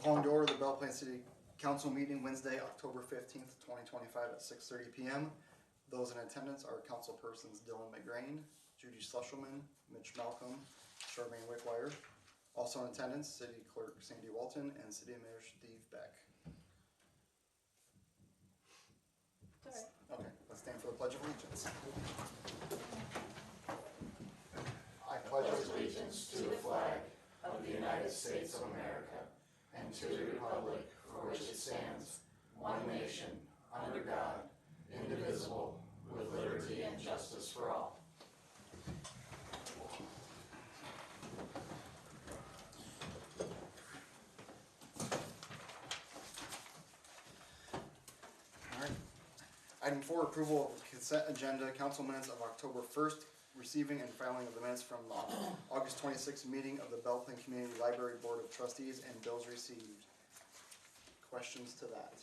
Calling to order the Belle Plaine City Council meeting Wednesday, October 15th, 2025 at 6:30 p.m. Those in attendance are councilpersons Dylan McGrain, Judy Schlusselman, Mitch Malcolm, Charmaine Wickwire. Also in attendance, City Clerk Sandy Walton and City Administrator Steve Beck. Sorry. Okay, let's stand for the Pledge of Allegiance. I pledge allegiance to the flag of the United States of America and to the republic for which it stands, one nation, under God, indivisible, with liberty and justice for all. Item 4, approval of consent agenda, council minutes of October 1st, receiving and filing of the minutes from the August 26th meeting of the Belle Plaine Community Library Board of Trustees and bills received. Questions to that?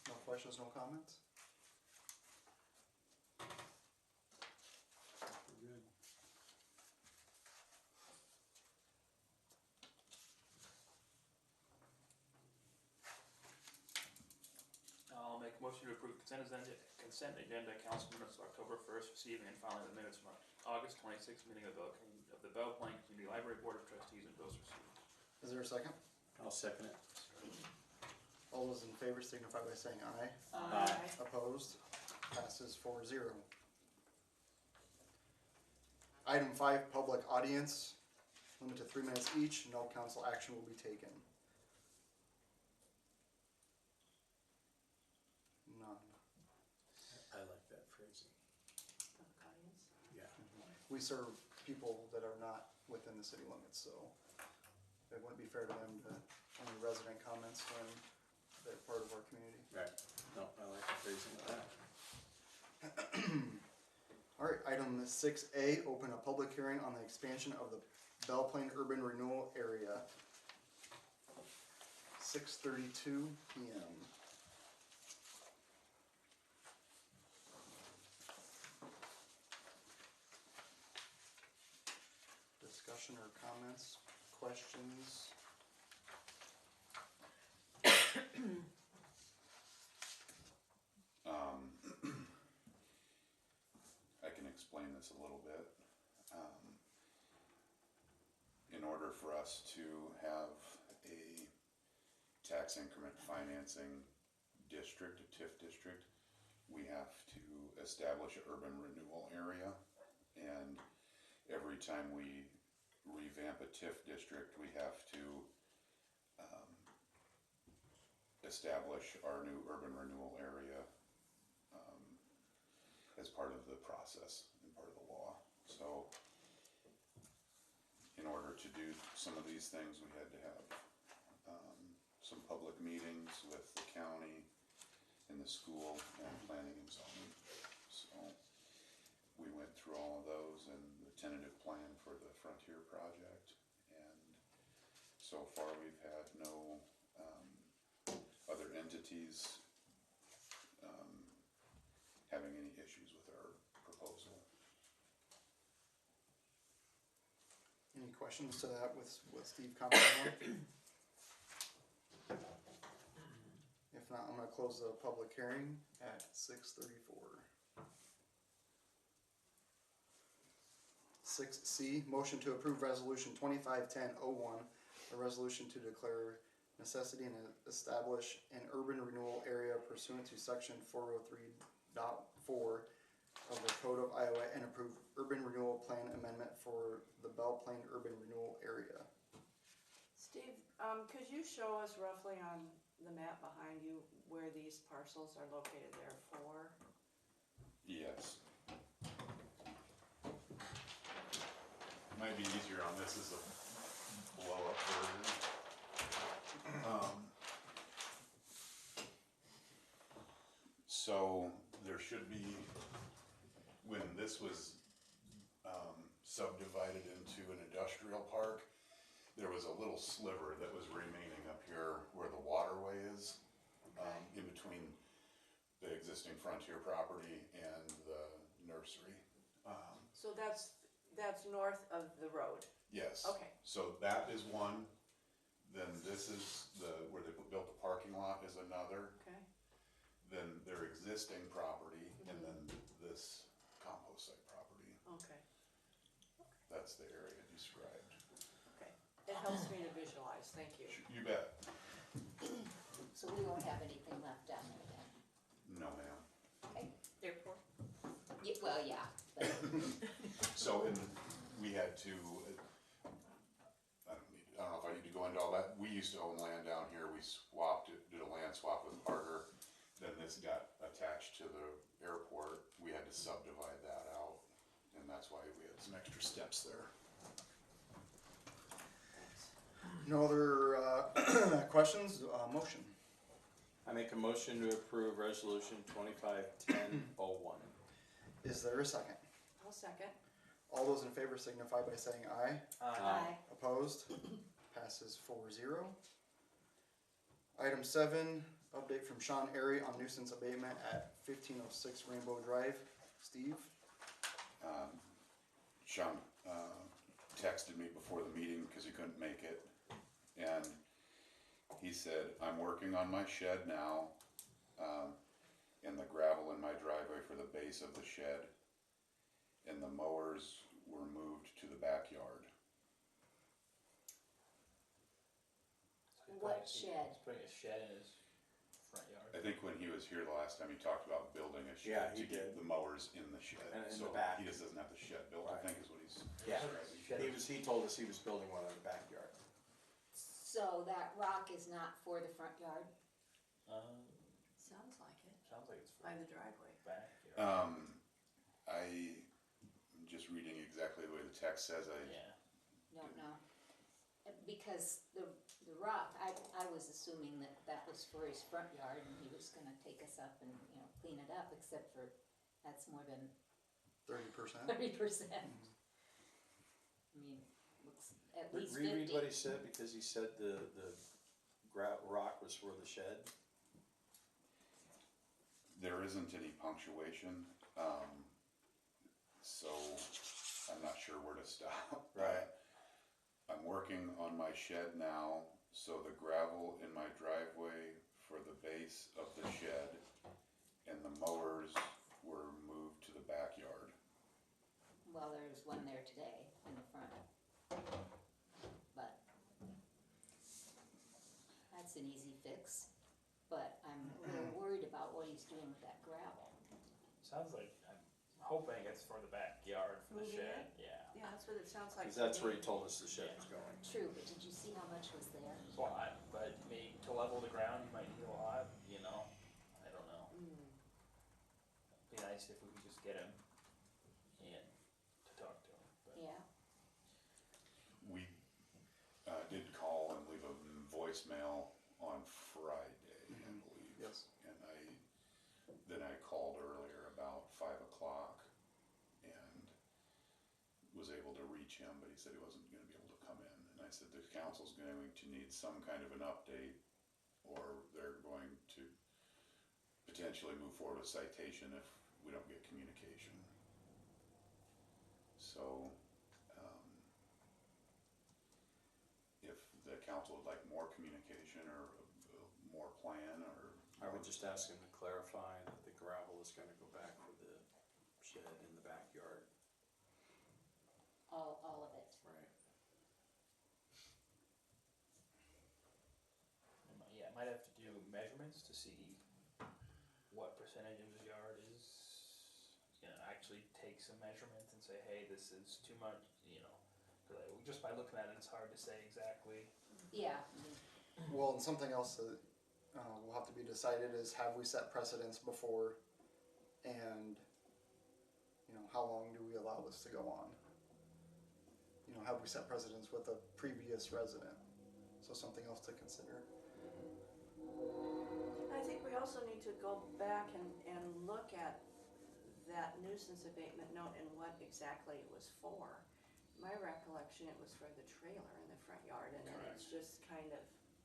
No questions, no comments? We're good. I'll make a motion to approve consent agenda council minutes of October 1st, receiving and filing the minutes from August 26th meeting of the Belle Plaine Community Library Board of Trustees and bills received. Is there a second? I'll second it. All those in favor signify by saying aye. Aye. Opposed? Passes 4-0. Item 5, public audience. Limit to 3 minutes each. No council action will be taken. None. I like that phrasing. Public audience. Yeah. We serve people that are not within the city limits, so it wouldn't be fair to them to any resident comments when they're part of our community. Right. No, I like the phrasing of that. All right, item 6A, open a public hearing on the expansion of the Belle Plaine Urban Renewal Area. 6:32 p.m. Discussion or comments, questions? I can explain this a little bit. In order for us to have a tax increment financing district, a TIF district, we have to establish an urban renewal area, and every time we revamp a TIF district, we have to establish our new urban renewal area as part of the process and part of the law. So in order to do some of these things, we had to have some public meetings with the county and the school and planning and zoning. So we went through all of those and the tentative plan for the Frontier project, and so far we've had no other entities having any issues with our proposal. Any questions to that with what Steve commented on? If not, I'm going to close the public hearing at 6:34. 6C, motion to approve resolution 2510-01, a resolution to declare necessity and establish an urban renewal area pursuant to section 403.4 of the Code of Iowa and approve urban renewal plan amendment for the Belle Plaine urban renewal area. Steve, could you show us roughly on the map behind you where these parcels are located there for? Yes. Might be easier on this as a blow-up version. So there should be, when this was subdivided into an Memorial Park, there was a little sliver that was remaining up here where the waterway is, in between the existing Frontier property and the nursery. So that's north of the road. Yes. Okay. So that is one, then this is where they built the parking lot is another, Okay. then their existing property, and then this compost site property. Okay. That's the area described. Okay. It helps me to visualize. Thank you. You bet. So we won't have anything left down there then? No, ma'am. Okay. Airport. Yeah, well, yeah, but So, and we had to, I don't know if I need to go into all that. We used to own land down here. We swapped it, did a land swap with Parker. Then this got attached to the airport. We had to subdivide that out. And that's why we had some extra steps there. No other questions? Motion. I make a motion to approve resolution 25-10-01. Is there a second? I'll second. All those in favor signify by saying aye. aye. Opposed? Passes 4-0. Item 7, update from Sean Airy on nuisance abatement at 1506 Rainbow Drive. Steve? Sean texted me before the meeting because he couldn't make it. And he said, I'm working on my shed now, and the gravel in my driveway for the base of the shed, and the mowers were moved to the backyard. What shed? He's putting a shed in his front yard. I think when he was here the last time, he talked about building a Yeah, shed he to get did. the mowers in the shed. And in So the back. he just doesn't have the shed built, I Right. think is what he's Yeah. describing. He told us he was building one in the backyard. So that rock is not for the front yard? Sounds like it. Sounds like it's By the driveway. back. I'm just reading exactly the way the text says. Yeah. Don't know. Because the rock, I was assuming that was for his front yard and he was gonna take us up and, clean it up, except for that's more than 30%. 30%. I mean, looks at least 50. Reread what he said, because he said the rock was for the shed. There isn't any punctuation, so I'm not sure where to stop. Right. I'm working on my shed now, so the gravel in my driveway for the base of the shed and the mowers were moved to the backyard. Well, there's one there today in the front. But that's an easy fix. But I'm a little worried about what he's doing with that gravel. Sounds like, I'm hoping it's for the backyard for the Moving shed, it? yeah. Yeah, that's what it sounds like. Because to that's where me. he told us the shed was going. True, but did you see how much was there? It's a lot, but maybe to level the ground, you might need a lot, I don't know. Mm. Be nice if we could just get him in to talk to him, but. Yeah. We did call and leave a voicemail on Friday, I believe. Yes. And then I called earlier about 5 o'clock and was able to reach him, but he said he wasn't gonna be able to come in. And I said, the council's going to need some kind of an update, or they're going to potentially move forward with citation if we don't get communication. So, if the council would like more communication or more plan, or. I would just ask him to clarify that the gravel is gonna go back for the shed in the backyard. All of it. Right. Yeah, might have to do measurements to see what percentage of his yard is, actually take some measurements and say, hey, this is too much, 'cause just by looking at it, it's hard to say exactly. Yeah. Well, and something else that will have to be decided is, have we set precedents before, and how long do we allow this to go on? Have we set precedents with a previous resident? So something else to consider. I think we also need to go back and look at that nuisance abatement note and what exactly it was for. my recollection, it was for the trailer in the front yard, and then it's just kind of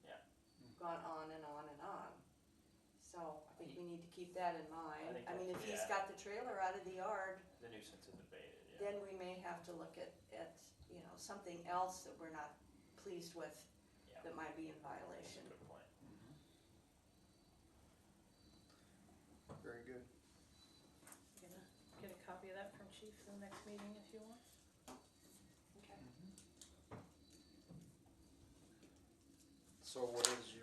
Yeah. gone on and on and on. So I think we need to keep that in mind. think I mean, if that's- he's yeah. got the trailer out of the yard, The nuisance is abated, yeah. then we may have to look at, you know, something else that we're not pleased with Yeah. that might be in That's a violation. good point. Very good. Gonna get a copy of that from Chief for the next meeting if you want. Okay. So what is you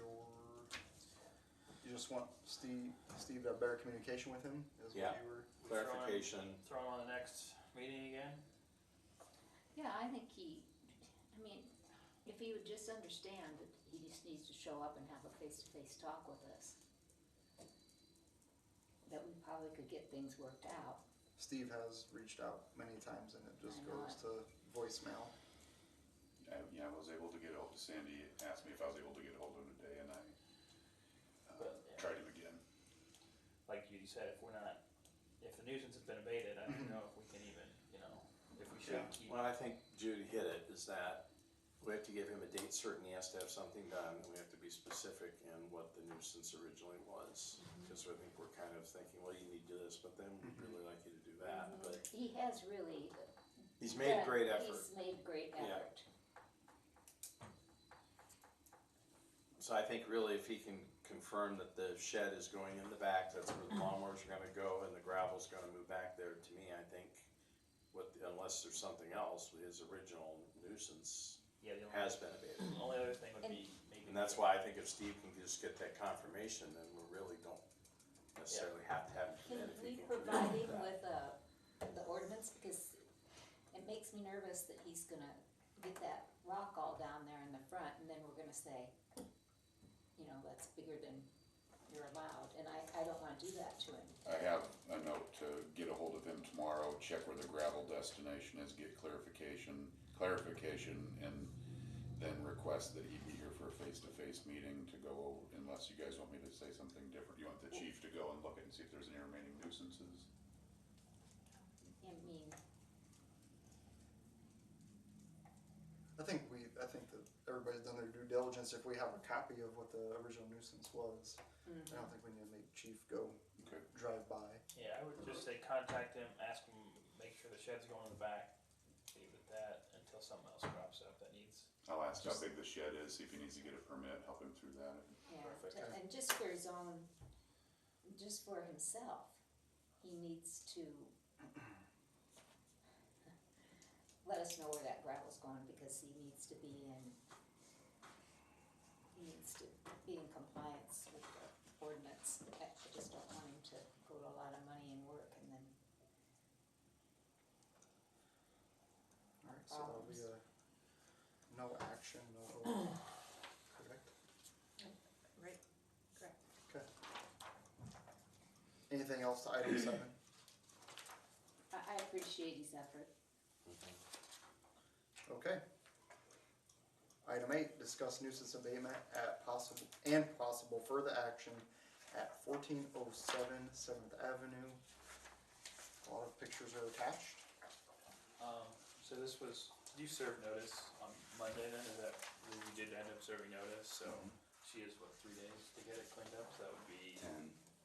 just want Steve to have better communication with him, is Yeah. what you were? Clarification, Throw him on the next meeting again? Yeah, I think I mean, if he would just understand that he just needs to show up and have a face-to-face talk with us, that we probably could get things worked out. Steve has reached out many times and it just I know goes it. to voicemail. I was able to get hold of Sandy, asked me if I was able to get hold of him today, and I But, yeah. tried him again. Like you said, if the nuisance has been abated, I don't know if we can even, you know, if we should Yeah. keep. well, I think Judy hit it, is that we have to give him a date certain, he has to have something done, and we have to be specific in what the nuisance originally was. Because I think we're kind of thinking, well, you need to do this, but then we'd really like you to do that, but He has really. he's made done- great effort. He's made great Yeah. effort. So I think really if he can confirm that the shed is going in the back, that's where the lawnmowers are gonna go, and the gravel's gonna move back there, to me, I think, unless there's something else, his original nuisance Yeah, the has been abated. only other thing would And- be maybe. And that's why I think if Steve can just get that confirmation, then we really don't necessarily have to have him come in Can if we he can provide commit him to that. with the ordinance, because it makes me nervous that he's gonna get that rock all down there in the front, and then we're gonna say, you know, that's bigger than you're allowed, and I don't wanna do that to him. I have a note to get a hold of him tomorrow, check where the gravel destination is, get clarification, and then request that he be here for a face-to-face meeting to go over, unless you guys want me to say something different. You want the chief to go and look and see if there's any remaining nuisances? I mean, I think that everybody's done their due diligence if we have a copy of what the original nuisance was. I don't think we need to make chief go Okay. drive by. Yeah, I would just say contact him, ask him, make sure the shed's going in the back, leave it at that until something else crops up that needs. I'll ask how big the shed is, see if he needs to get a permit, help him through that. yeah, Perfect. and just for his own, just for himself, he needs to let us know where that gravel's going, because he needs to be in compliance with the ordinance. I just don't want him to go to a lot of money and work and then, Alright, so that'll be a no action, no vote. Correct? Right, correct. Okay. Anything else to item 7? I appreciate his effort. Okay. Item 8, discuss nuisance abatement at possible further action at 1407 7th Avenue. A lot of pictures are attached. So this was, did you serve notice on Monday then, is that, you did end up serving notice, so she has, 3 days to get it cleaned up, so that would be,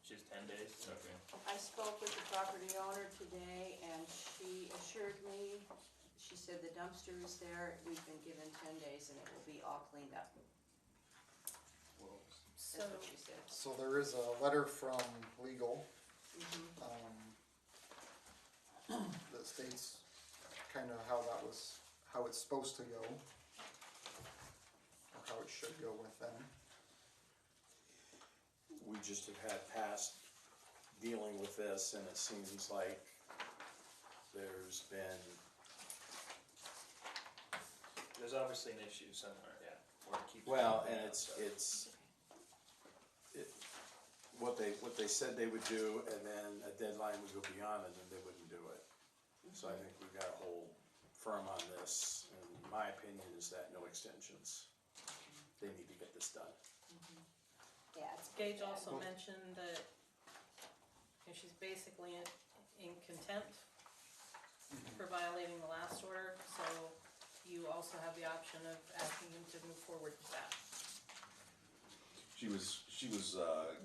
she has 10 days, okay. I spoke with the property owner today, and she assured me, she said the dumpster is there, we've been given 10 days, and it will be all cleaned up. Well, So, That's what she said. So there is a letter from legal that states kind of how it's supposed to go, or how it should go with them. We just have had past dealing with this, and it seems like there's been, There's obviously an issue somewhere, yeah, where it keeps. well, coming and up, so. what they said they would do, and then a deadline would go beyond, and then they wouldn't do it. So I think we've got to hold firm on this, and my opinion is that no extensions. They need to get this done. Yeah, it's. Gage also mentioned that, she's basically in contempt for violating the last order, so you also have the option of asking him to move forward with that. She was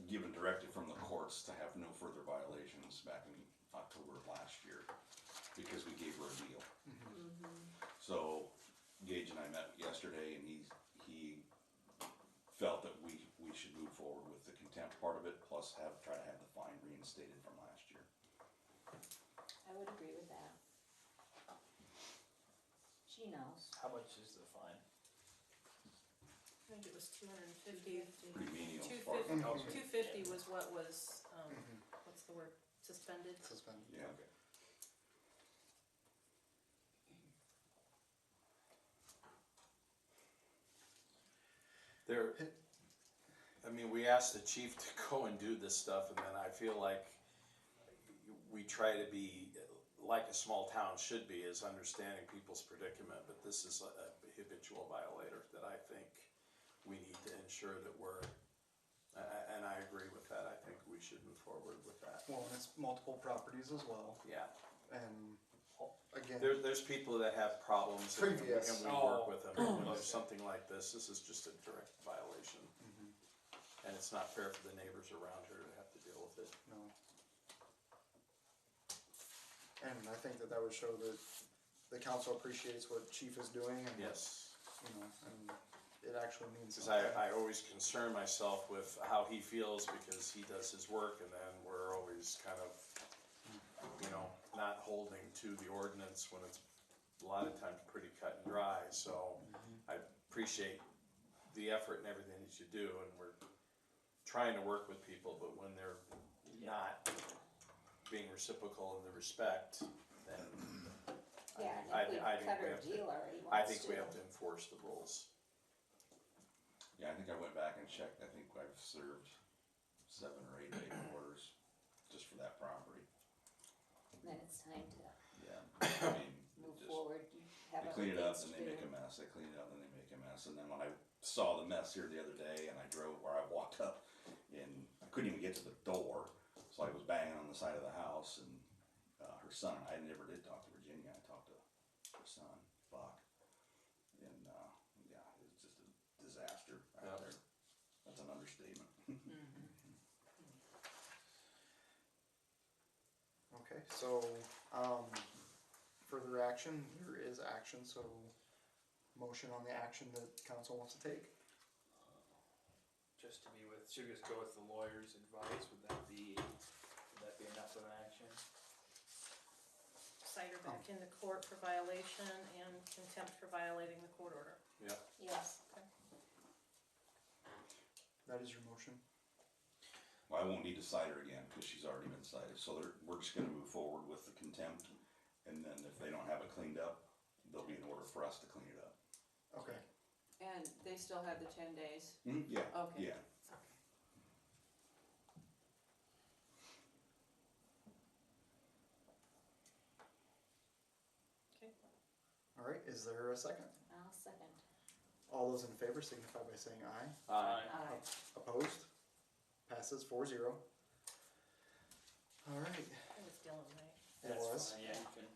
given directive from the courts to have no further violations back in October of last year, because we gave her a deal. So Gage and I met yesterday, and he felt that we should move forward with the contempt part of it, plus try to have the fine reinstated from last year. I would agree with that. She knows. How much is the fine? I think it was $250. Pretty menial as far as. $250 was what was, what's the word, suspended? Suspend. Yeah. Okay. I mean, we asked the chief to go and do this stuff, and then I feel like we try to be, like a small town should be, is understanding people's predicament, but this is a habitual violator that I think we need to ensure that we're, and I agree with that, I think we should move forward with that. Well, and it's multiple properties as well, Yeah, and again, there's people that have problems and we Previous. work with them, and when there's something like this is just a direct violation. And it's not fair for the neighbors around her to have to deal with it. no. And I think that would show that the council appreciates what chief is doing and, Yes. you know, and it actually means Because something. I always concern myself with how he feels because he does his work and then we're always kind of, you know, not holding to the ordinance when it's a lot of times pretty cut and dry. So I appreciate the effort and everything that you do, and we're trying to work with people, but when they're not being reciprocal in the respect, then Yeah, I and if we think cut we her have deal to, already I once think too. we have to enforce the rules. Yeah, I think I went back and checked, I think I've served 7 or 8 day orders just for that property. Then it's time to Yeah, I mean, move just, forward, have they other clean it up things and to they do. make a mess, they clean it up and they make a mess, and then when I saw the mess here the other day and I walked up and I couldn't even get to the door, so I was banging on the side of the house, and her son, I never did talk to Virginia, I talked to her son, Buck, and yeah, it's just a disaster out there. That's an understatement. Okay, so, further action, there is action, so motion on the action that council wants to take. Just to be with, should we just go with the lawyer's advice? Would that be enough of an action? Cite her back into court for violation and contempt for violating the court order. Yeah. Yes, That is your motion. Well, I won't need to cite her again, because she's already been cited, so we're just gonna move forward with the contempt, and then if they don't have it cleaned up, there'll be an order for us to clean it up. Okay, And they still have the 10 days? Yeah, Okay. yeah. Okay. all right, is there a second? I'll second. All those in favor signify by saying aye. Aye. Opposed? Passes 4-0. All right, It was Dylan, right? it That's was. fine, yeah, you can,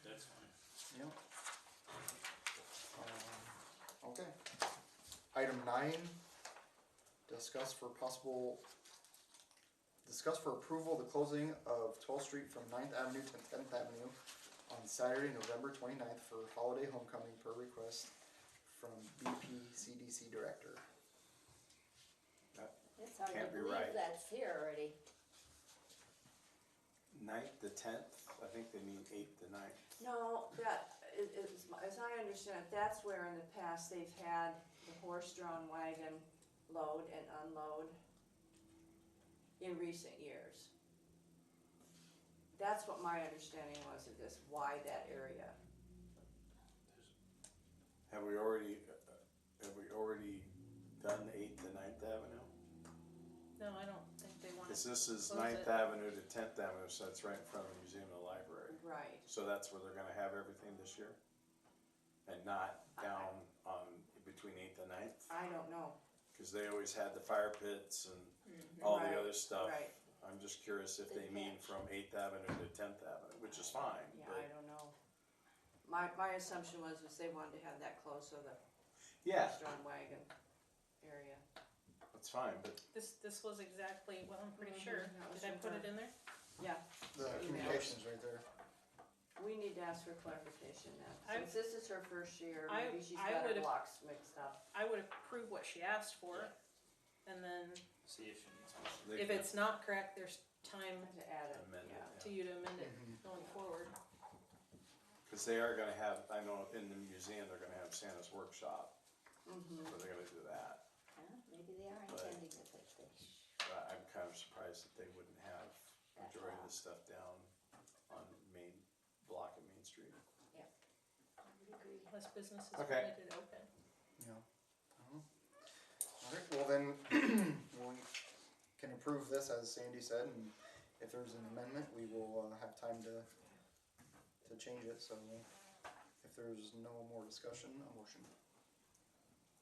that's fine. Yep. Okay. Item 9, discuss for approval the closing of 12th Street from 9th Avenue to 10th Avenue on Saturday, November 29th for holiday homecoming per request from BPCDC Director. It's hard Can't to be believe right. that's here already. 9th to 10th, I think they mean 8th to 9th. No, as I understand it, that's where in the past they've had the horse-drawn wagon load and unload in recent years. That's what my understanding was of this, why that area. Have we already done 8th to 9th Avenue? No, I don't think they want Because to. this is Close 9th it. Avenue to 10th Avenue, so it's right in front of the museum and the library. Right. So that's where they're gonna have everything this year? And not down on, between 8th and 9th? I don't know. Cause they always had the fire pits and all the Right, other stuff. Right. I'm just curious if they mean from 8th Avenue to 10th Avenue, which is fine, Yeah, but, I don't know. My assumption was they wanted to have that close so the yeah, horse-drawn wagon area. that's fine, but This was exactly, well, I'm pretty Mhm, sure, that was did I from put her. it in there? Yeah, The communication's right there. we need to ask for clarification now. I- Since this is her first year, I- maybe she's I got her would've- blocks mixed up. I would approve what she asked for, and then See if she needs more. if it's not correct, there's time To add it, Amend it, yeah. to you to amend it Mhm. going forward. because they are gonna have, I know in the museum, they're gonna have Santa's workshop, Mm-hmm. so they're gonna do that. Maybe they are But- intending to take this. But I'm kind of surprised that they wouldn't have That majority of far. the stuff down on Main, block of Main Street. I would agree. Less businesses Okay. permitted to open. Yeah. Alright, well then, we can approve this as Sandy said, and if there's an amendment, we will have time to change it, so if there's no more discussion, a motion.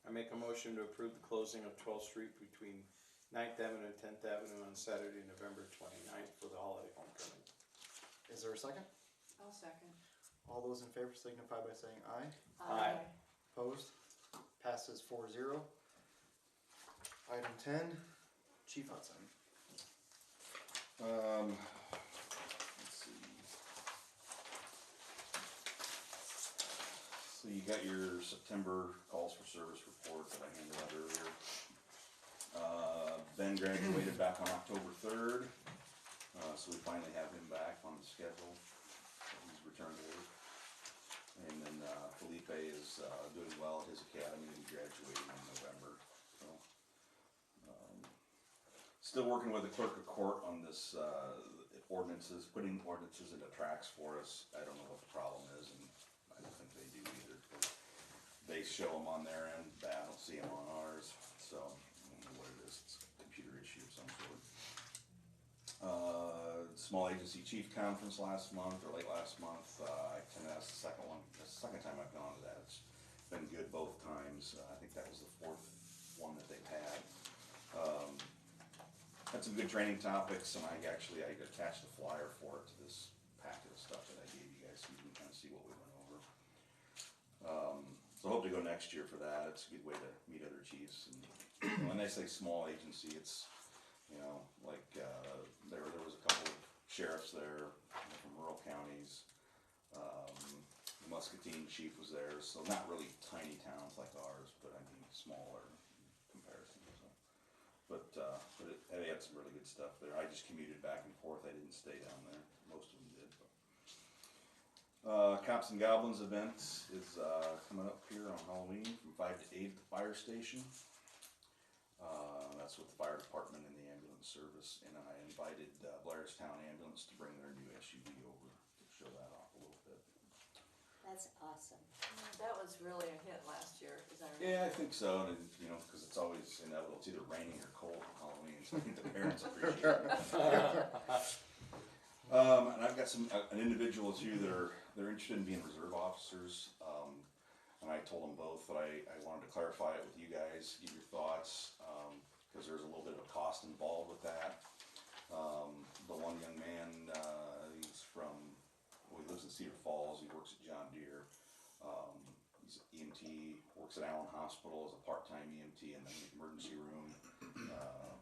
I make a motion to approve the closing of 12th Street between 9th Avenue and 10th Avenue on Saturday, November 29th for the holiday homecoming. Is there a second? I'll second. All those in favor signify by saying aye. Aye. Opposed? Passes 4-0. Item 10, Chief Hudson. Let's see. So you got your September calls for service report that I handed out earlier. Ben graduated back on October 3rd, so we finally have him back on the schedule. He's returned to work. And then Felipe is doing well at his academy, and graduating in November. So, still working with the clerk of court on this ordinances, putting ordinances into tracks for us. I don't know what the problem is, and I don't think they do either. They show them on their end, but I don't see them on ours. So I don't know what it is. It's a computer issue of some sort. Small agency chief conference last month, or late last month. I attended, that's the second one. That's the second time I've gone to that. It's been good both times. I think that was the fourth one that they've had. Had some good training topics, and I attached a flyer for it to this packet of stuff that I gave you guys, so you can kind of see what we went over. So I hope to go next year for that. It's a good way to meet other chiefs. And when they say small agency, it's, like, there was a couple of sheriffs there from rural counties. The Muscatine chief was there, so not really tiny towns like ours, but I mean smaller in comparison. So. But they had some really good stuff there. I just commuted back and forth. I didn't stay down there. Most of them did. But. Cops and Goblins event is coming up here on Halloween from 5 to 8 at the fire station. That's with the fire department and the ambulance service, and I invited Blairstown Ambulance to bring their new SUV over to show that off a little bit. That's awesome. That was really a hit last year, as I remember. Yeah, I think so, and because it's always inevitable, it's either raining or cold on Halloween, so I think the parents appreciate it. And I've got an individual too that they're interested in being reserve officers. And I told them both that I wanted to clarify it with you guys, get your thoughts, because there's a little bit of a cost involved with that. The one young man, he lives in Cedar Falls, he works at John Deere. He's an EMT, works at Allen Hospital as a part-time EMT in the emergency room,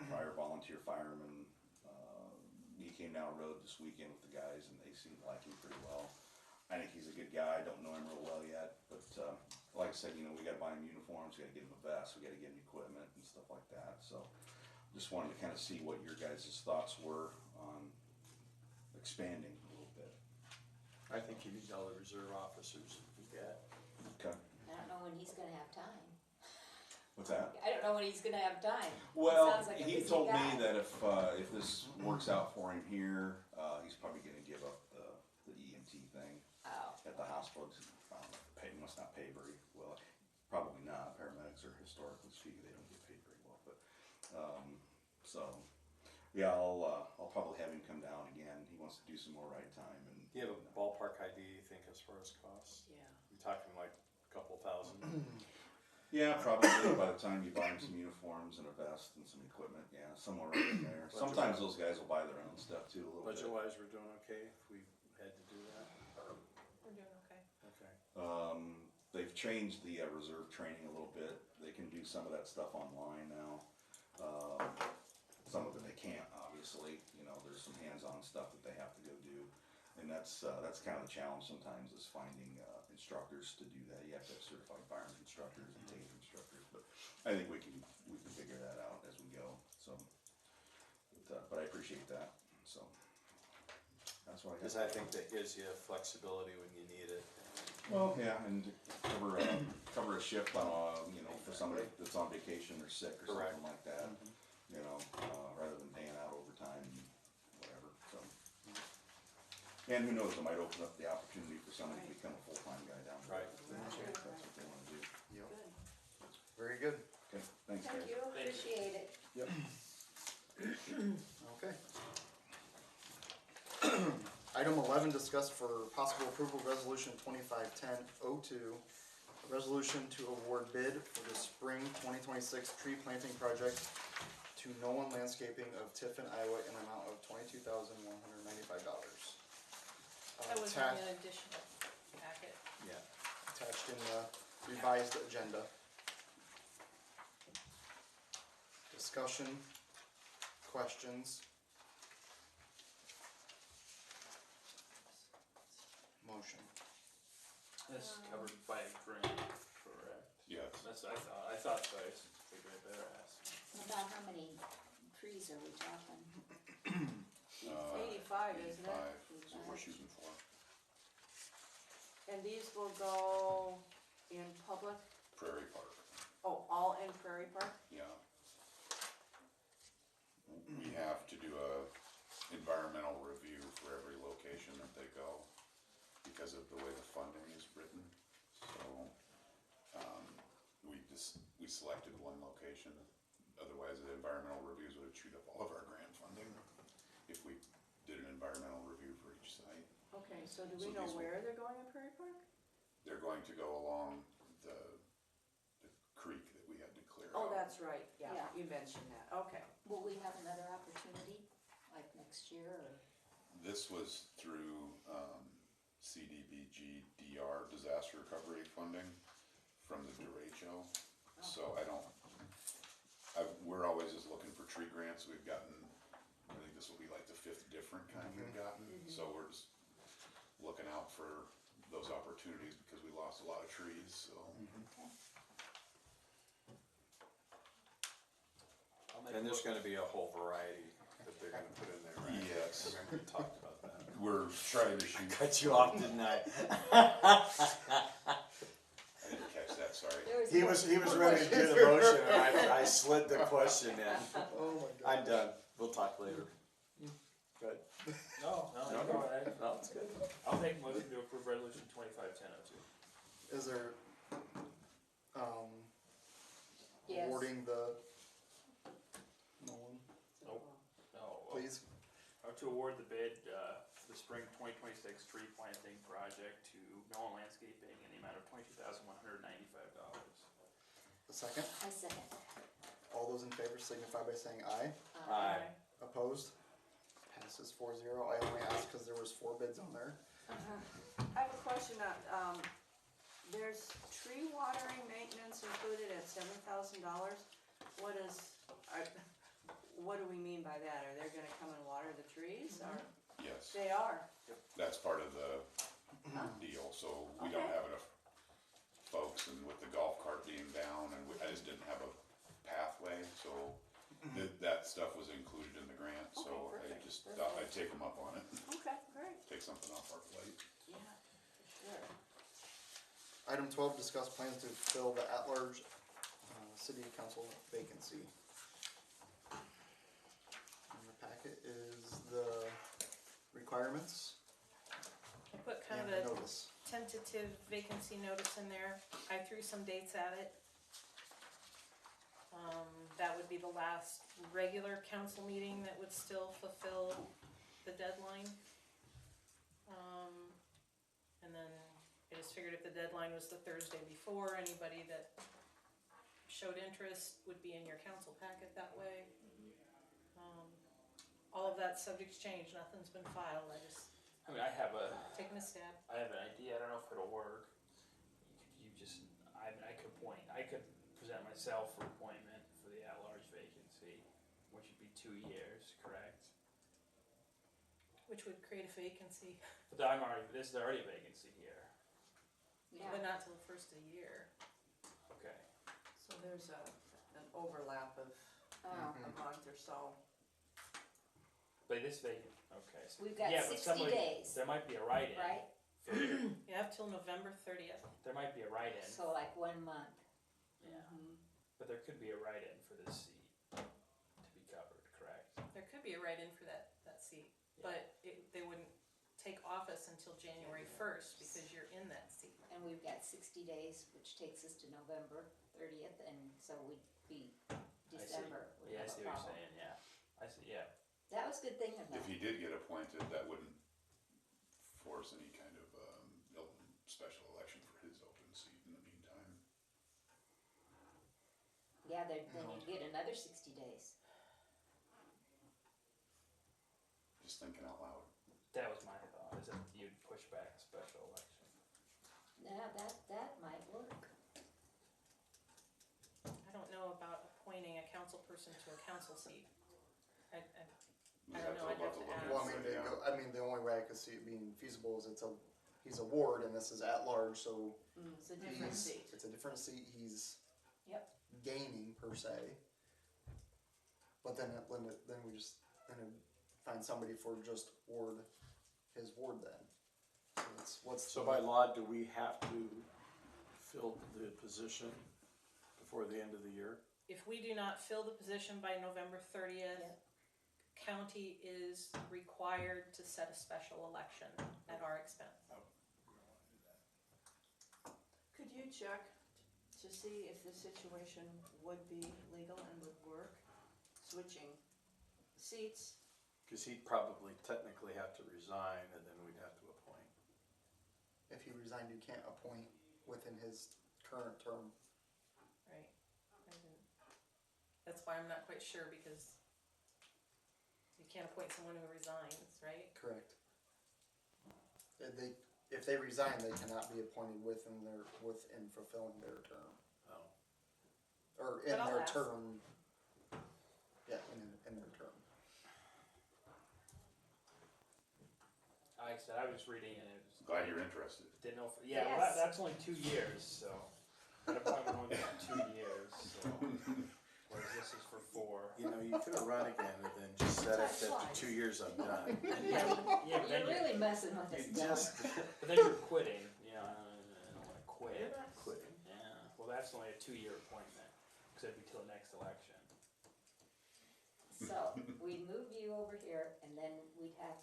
prior volunteer fireman. He came down the road this weekend with the guys, and they seem to like him pretty well. I think he's a good guy. I don't know him real well yet, but like I said, we got to buy him uniforms, we got to get him a vest, we got to get him equipment and stuff like that. So, just wanted to kind of see what your guys' thoughts were on expanding a little bit. I think you need all the reserve officers you can get. Okay. I don't know when he's gonna have time. What's that? I don't know when he's gonna have time. Well, Sounds like a he busy told me guy. that if this works out for him here, he's probably going to give up the EMT thing Oh, at the hospital. Must not pay very well. Probably not. Paramedics are historically speaking, they don't get paid very well. But yeah, I'll probably have him come down again. He wants to do some more ride time. And Do you have a ballpark idea, you think, as far as costs? Yeah. You talking like a couple thousand? Yeah, probably by the time you buy them some uniforms and a vest and some equipment, yeah, somewhere right in there. Sometimes those guys will buy their own stuff too, a little bit. Budget wise, we're doing okay if we had to do that? We're doing okay. Okay. They've changed the reserve training a little bit. They can do some of that stuff online now. Some of it they can't, obviously. You know, there's some hands-on stuff that they have to go do. And that's kind of the challenge sometimes, is finding instructors to do that. You have to have certified firearms instructors and TASER instructors, but I think we can figure that out as we go. So, but I appreciate that. So that's why. Because I think that gives you flexibility when you need it. Well, yeah, and to cover a shift on for somebody that's on vacation or sick or Correct. something like that. You know, rather than paying out overtime and whatever. So, and who knows, it might open up the opportunity for somebody to become a full-time guy down the road. Right. If that's what they want to do. Yep. Good. Very good. Okay, thanks, guys. Thank you, appreciate it. Yep. Okay. Item 11, discuss for possible approval resolution 2510-02, a resolution to award bid for the spring 2026 tree planting project to Nolan Landscaping of Tiffin, Iowa, in an amount of $22,195. That was on the additional packet. Yeah. Attached in the revised agenda. Discussion, questions, motion. This is covered by a grant, correct? Yes. That's, I thought so, I figured I better ask. About how many trees are we talking? 85, isn't it? 85 is what we're shooting for. And these will go in public, Prairie Park. all in Prairie Park? Yeah. We have to do a environmental review for every location that they go because of the way the funding is written. So, we selected one location. Otherwise, the environmental reviews would have chewed up all of our grant funding if we did an environmental review for each site. Okay, so do So we know these will- where they're going in Prairie Park? They're going to go along the creek that we had to clear Oh, out. that's right, yeah, Yeah. you mentioned that, okay. Will we have another opportunity, like next year, or? This was through CDBG DR, disaster recovery funding from the derecho. So we're always just looking for tree grants. We've gotten, I think this will be like the 5th different kind we've gotten. So we're just looking out for those opportunities because we lost a lot of trees, so. I'll make And a there's mo- gonna be a whole variety that they're gonna put in there, right? Yes. Remember we talked about that. We're trying to shoot. Cut you off, didn't I? I didn't catch that, sorry. He was ready to do the motion, and I slid the question in. Oh my God. I'm done, we'll talk later. Good. No, No, go ahead. No, it's good. I'll make a motion to approve resolution 2510-02. Is there, Yes. awarding the, Nolan, No, please? to award the bid, for the spring 2026 tree planting project to Nolan Landscaping in the amount of $22,195. A second? I second. All those in favor signify by saying aye. Aye. Opposed? Passes 4-0. I only asked because there was 4 bids on there. I have a question, there's tree watering maintenance included at $7,000. What do we mean by that? Are they gonna come and water the trees, or? Yes, They are, that's part of the deal, so we don't Okay. have enough folks, and with the golf cart being down, and I just didn't have a pathway, so that stuff was included in the grant, so Okay, I perfect, just thought I'd take them up on it, okay, great, take something off our plate. yeah, for sure. Item 12, discuss plans to fill the at-large city council vacancy. In the packet is the requirements I put kind and of the a notice. tentative vacancy notice in there. I threw some dates at it. That would be the last regular council meeting that would still fulfill the deadline. And then I just figured if the deadline was the Thursday before, anybody that showed interest would be in your council packet that way. All of that subject's changed, nothing's been filed, I just I mean, I have an stab. idea, I don't know if it'll work. I could present myself for appointment for the at-large vacancy, which would be 2 years, correct? Which would create a vacancy, But there's already a vacancy here, Yeah, but not till the first of the year. okay. So there's an overlap of oh, a month or so. But this vacant, okay. So we've got yeah, but 60 somebody- days, There might be a write-in. right? For, You have till November 30th. there might be a write-in, So like 1 month. yeah. But there could be a write-in for this seat to be covered, correct? There could be a write-in for that seat, but they wouldn't take office until January 1st because you're in that seat. And we've got 60 days, which takes us to November 30th, and so we'd be December. We'd Yeah, I have see a what you're problem. saying, yeah. I see, yeah. That was good thinking If though. he did get appointed, that wouldn't force any kind of, special election for his open seat in the meantime. Yeah, then you'd get another 60 days. Just thinking out loud. That was my thought, is that you'd push back a special election. Yeah, that might work. I don't know about appointing a council person to a council seat. I We'd don't have know, to I'd have look to into Well, ask. it, yeah. the only way I could see it being feasible is he's a ward and this is at large, so It's a different seat. it's a different seat, he's Yep. gaining per se. But then we just find somebody for just his ward then. So what's So by law, do we have to fill the position before the end of the year? If we do not fill the position by November 30th, Yep. county is required to set a special election at our expense. Could you check to see if this situation would be legal and would work? Switching seats, Cause he'd probably technically have to resign and then we'd have to appoint. If he resigned, you can't appoint within his current term. Right. That's why I'm not quite sure, because you can't appoint someone who resigns, right? Correct. If they resign, they cannot be appointed within fulfilling their term. Oh. Or in But I'll their ask. term. Yeah, in their term. Like I said, I was reading it, it was. Glad you're interested. Didn't know, yeah, well, Yes. that's only 2 years, so. I've only got 2 years, so. Whereas this is for 4. You know, you could've run again and then just said it after 2 years I'm done. Yeah, but then You're really messing with us, You Doug. just But then you're quitting, you know, I don't wanna quit. quitting. Yeah, well, that's only a 2-year appointment, cause it'd be till the next election. So, we'd move you over here, and then we'd have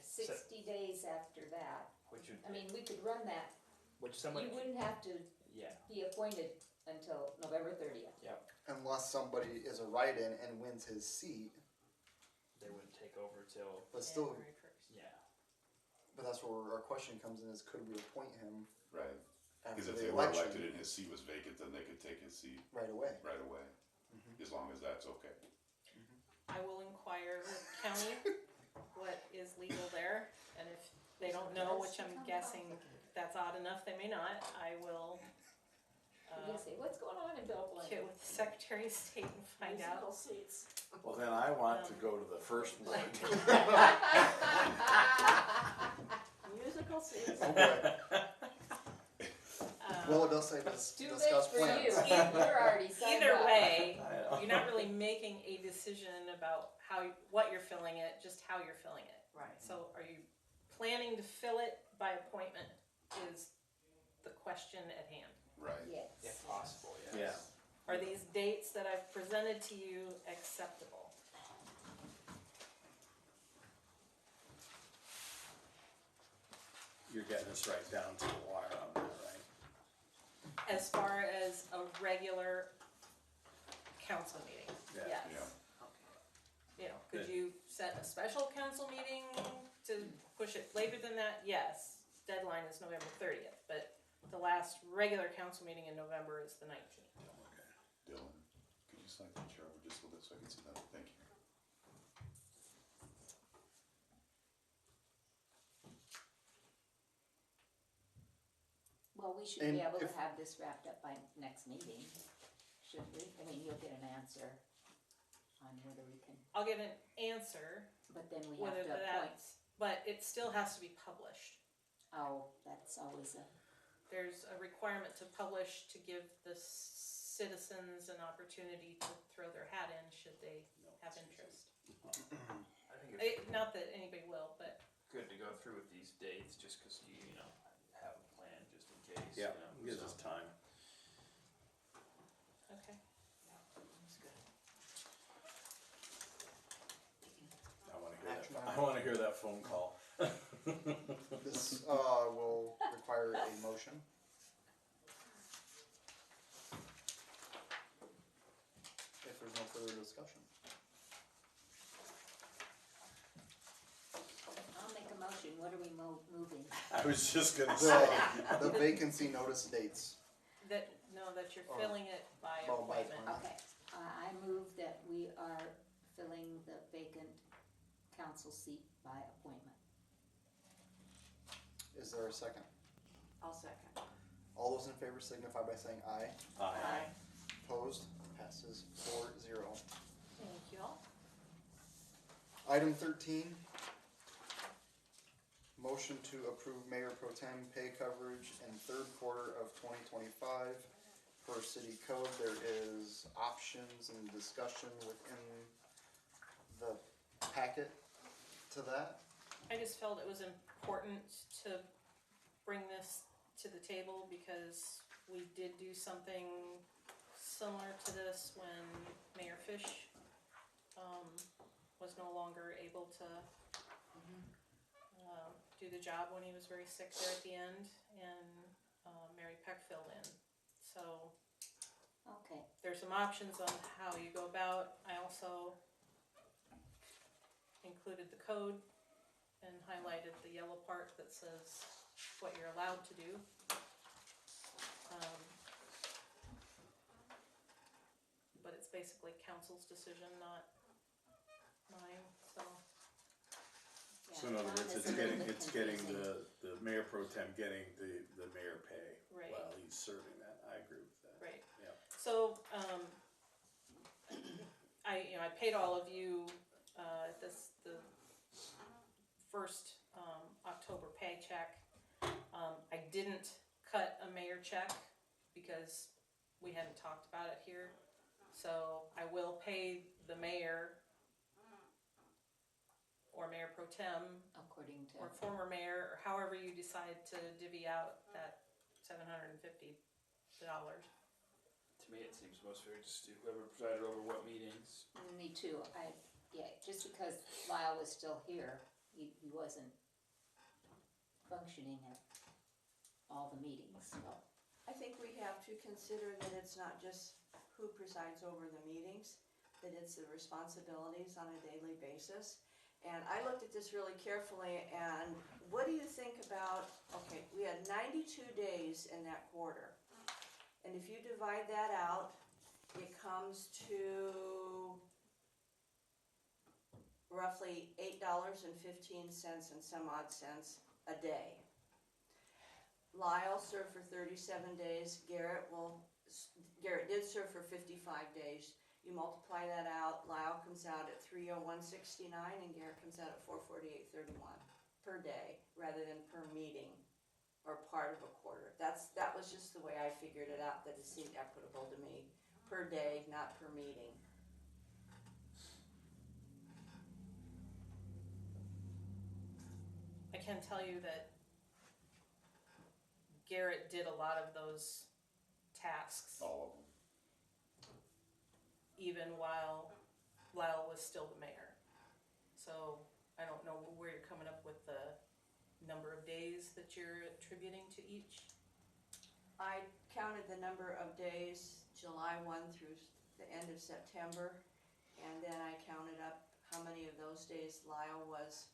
60 days after that. Which would, I mean, we could run that, which somebody, you wouldn't have to yeah, be appointed until November 30th. Unless somebody is a write-in and wins his seat, they wouldn't take over till, but still, January 1st. yeah. but that's where our question comes in: is could we appoint him Right, because after if the they were election elected and his seat was vacant, then they could take his seat right away? right away, as long as that's okay. I will inquire with county what is legal there, and if they don't know, which I'm guessing that's odd enough, they may not, I will We're gonna say, what's going on in Belle Plaine? get with the Secretary of State and find out. musical seats. Well, then I want to go to the first one. Musical seats. Oh boy. Well, it does say Too late discuss for you, plans. you're already signed Either up. way, I know. you're not really making a decision about what you're filling it, just how you're filling it. Right. So are you planning to fill it by appointment is the question at hand. Right. Yes. If possible, Yeah. yes. Are these dates that I've presented to you acceptable? You're getting us right down to the wire on that, right? As far as a regular council meeting, Yeah. yes. Yeah. You know, could you set a special council meeting to push it later than that? Yes, deadline is November 30th, but the last regular council meeting in November is the 19th. Dylan, could you slide that chair over just a little bit so I can see that? Thank you. Well, we should And be able to if- have this wrapped up by next meeting, shouldn't we? I mean, you'll get an answer on whether we can, I'll get an answer, but then we have whether to appoint. that's, but it still has to be published. Oh, that's always a, There's a requirement to publish to give the citizens an opportunity to throw their hat in should they have interest. I think it's Not that anybody will, but good to go through with these dates, just cause you know, have a plan just in case, Yeah, you know, gives so. us time. okay. That's good. Action I item. wanna hear that phone call. This will require a motion. If there's no further discussion. I'll make a motion, what are we moving? I was just gonna say, The vacancy notice dates. That you're Or- filling it by Oh, by appointment. appointment. Okay, I move that we are filling the vacant council seat by appointment. Is there a second? I'll second. All those in favor signify by saying aye. aye. Opposed? Passes 4-0. Thank you all. Item 13. Motion to approve Mayor Pro Tem pay coverage in third quarter of 2025. Per city code, there is options and discussion within the packet to that. I just felt it was important to bring this to the table because we did do something similar to this when Mayor Fish was no longer able to do the job when he was very sick there at the end, and Mary Peck filled in. So Okay, there's some options on how you go about. I also included the code and highlighted the yellow part that says what you're allowed to do. But it's basically council's decision, not mine, so. So in other John words, is a little bit getting confusing. the mayor pro tem getting the mayor pay Right. while he's serving that. I agree with that. Right. Yeah. So, I paid all of you, the first, October paycheck. I didn't cut a mayor check because we hadn't talked about it here. So I will pay the mayor or mayor pro tem according to, or former mayor, or however you decide to divvy out that $750. To me, it seems most fair just to whoever presided over what meetings. me too, just because Lyle was still here, he wasn't functioning at all the meetings, so. I think we have to consider that it's not just who presides over the meetings, that it's the responsibilities on a daily basis. And I looked at this really carefully, and what do you think about, okay, we had 92 days in that quarter. And if you divide that out, it comes to roughly $8.15 and some odd cents a day. Lyle served for 37 days, Garrett did serve for 55 days. You multiply that out, Lyle comes out at $301.69 and Garrett comes out at $448.31 per day rather than per meeting or part of a quarter. That was just the way I figured it out, that it seemed equitable to me, per day, not per meeting. I can tell you that Garrett did a lot of those tasks All of them. even while Lyle was still the mayor. So I don't know where you're coming up with the number of days that you're attributing to each. I counted the number of days, July 1 through the end of September, and then I counted up how many of those days Lyle was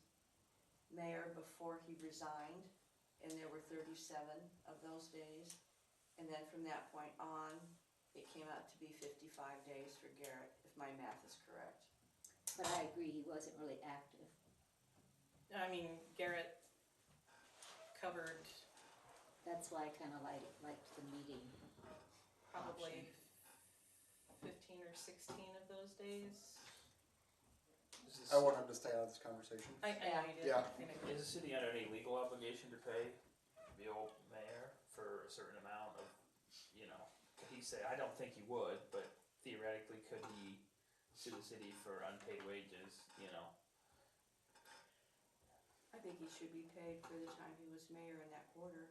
mayor before he resigned, and there were 37 of those days. And then from that point on, it came out to be 55 days for Garrett, if my math is correct. But I agree, he wasn't really active. I mean, Garrett covered That's why I kinda liked the meeting. probably 15 or 16 of those days. Is I wanted to stay out of this conversation. I know you did. Yeah. I know. the city under any legal obligation to pay the old mayor for a certain amount of, you know, could he say, I don't think he would, but theoretically, could he sue the city for unpaid wages, you know? I think he should be paid for the time he was mayor in that quarter.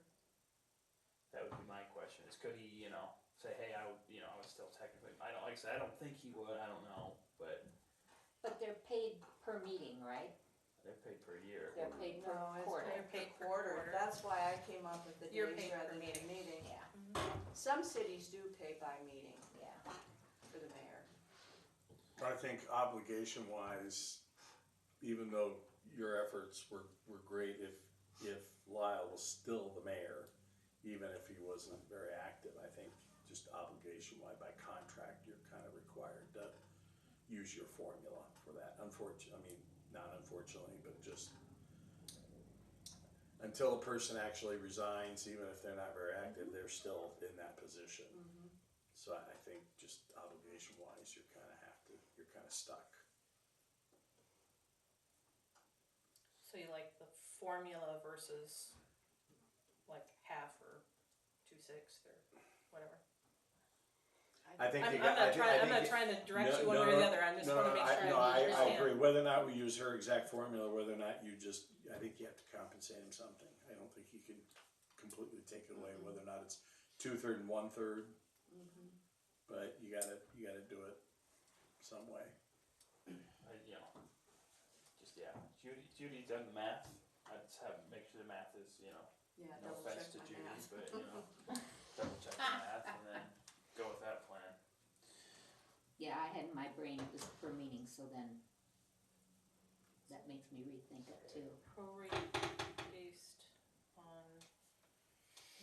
That would be my question, is could he, you know, say, hey, I was still technically, I don't, like I said, I don't think he would, I don't know, but But they're paid per meeting, right? they're paid per year. They're paid per No, it's quarter. paid Paid per per quarter. quarter. That's why I came up with the You're days paid per rather than meeting. meeting. Yeah, Some cities do pay by meeting yeah. for the mayor. I think obligation wise, even though your efforts were great, if Lyle was still the mayor, even if he wasn't very active, I think just obligation wise by contract, you're kind of required to use your formula for that. Not unfortunately, but just until a person actually resigns, even if they're not very active, they're still in that position. So I think just obligation wise, you're kind of stuck. So you like the formula versus like half or 2/6 or whatever? I think I'm you got. not trying to direct you one way or the other, I just wanna make sure I I understand. agree, whether or not we use her exact formula, whether or not I think you have to compensate him something. I don't think you can completely take it away, whether or not it's 2/3 and 1/3. But you gotta do it some way. Judy done the math, I'd just make sure the math is, Yeah, no double offense check to my Judy, math. but, double check the math and then go with that plan. Yeah, I had in my brain it was per meeting, so then that makes me rethink it too. Prorate based on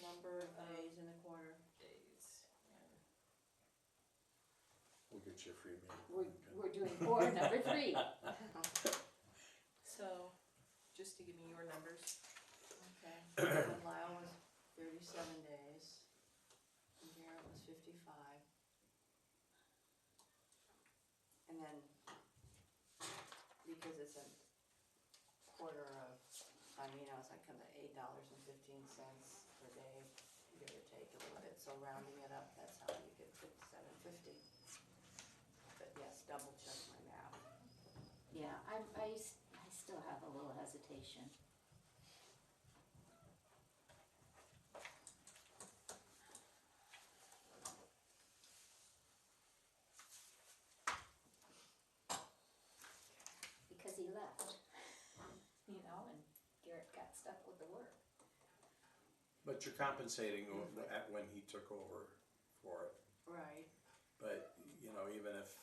number of Days in the quarter. days. We'll get you a free meal. We're doing number 3. So, just to give me your numbers. Okay, and Lyle was 37 days, and Garrett was 55. And then, because it's a quarter of, it's like kind of $8.15 per day, give or take a little bit, so rounding it up, that's how you get 57.50. But yes, double check my math. Yeah, I still have a little hesitation. Because he left, and Garrett got stuck with the work. But you're compensating at when he took over for it. Right. But, even if,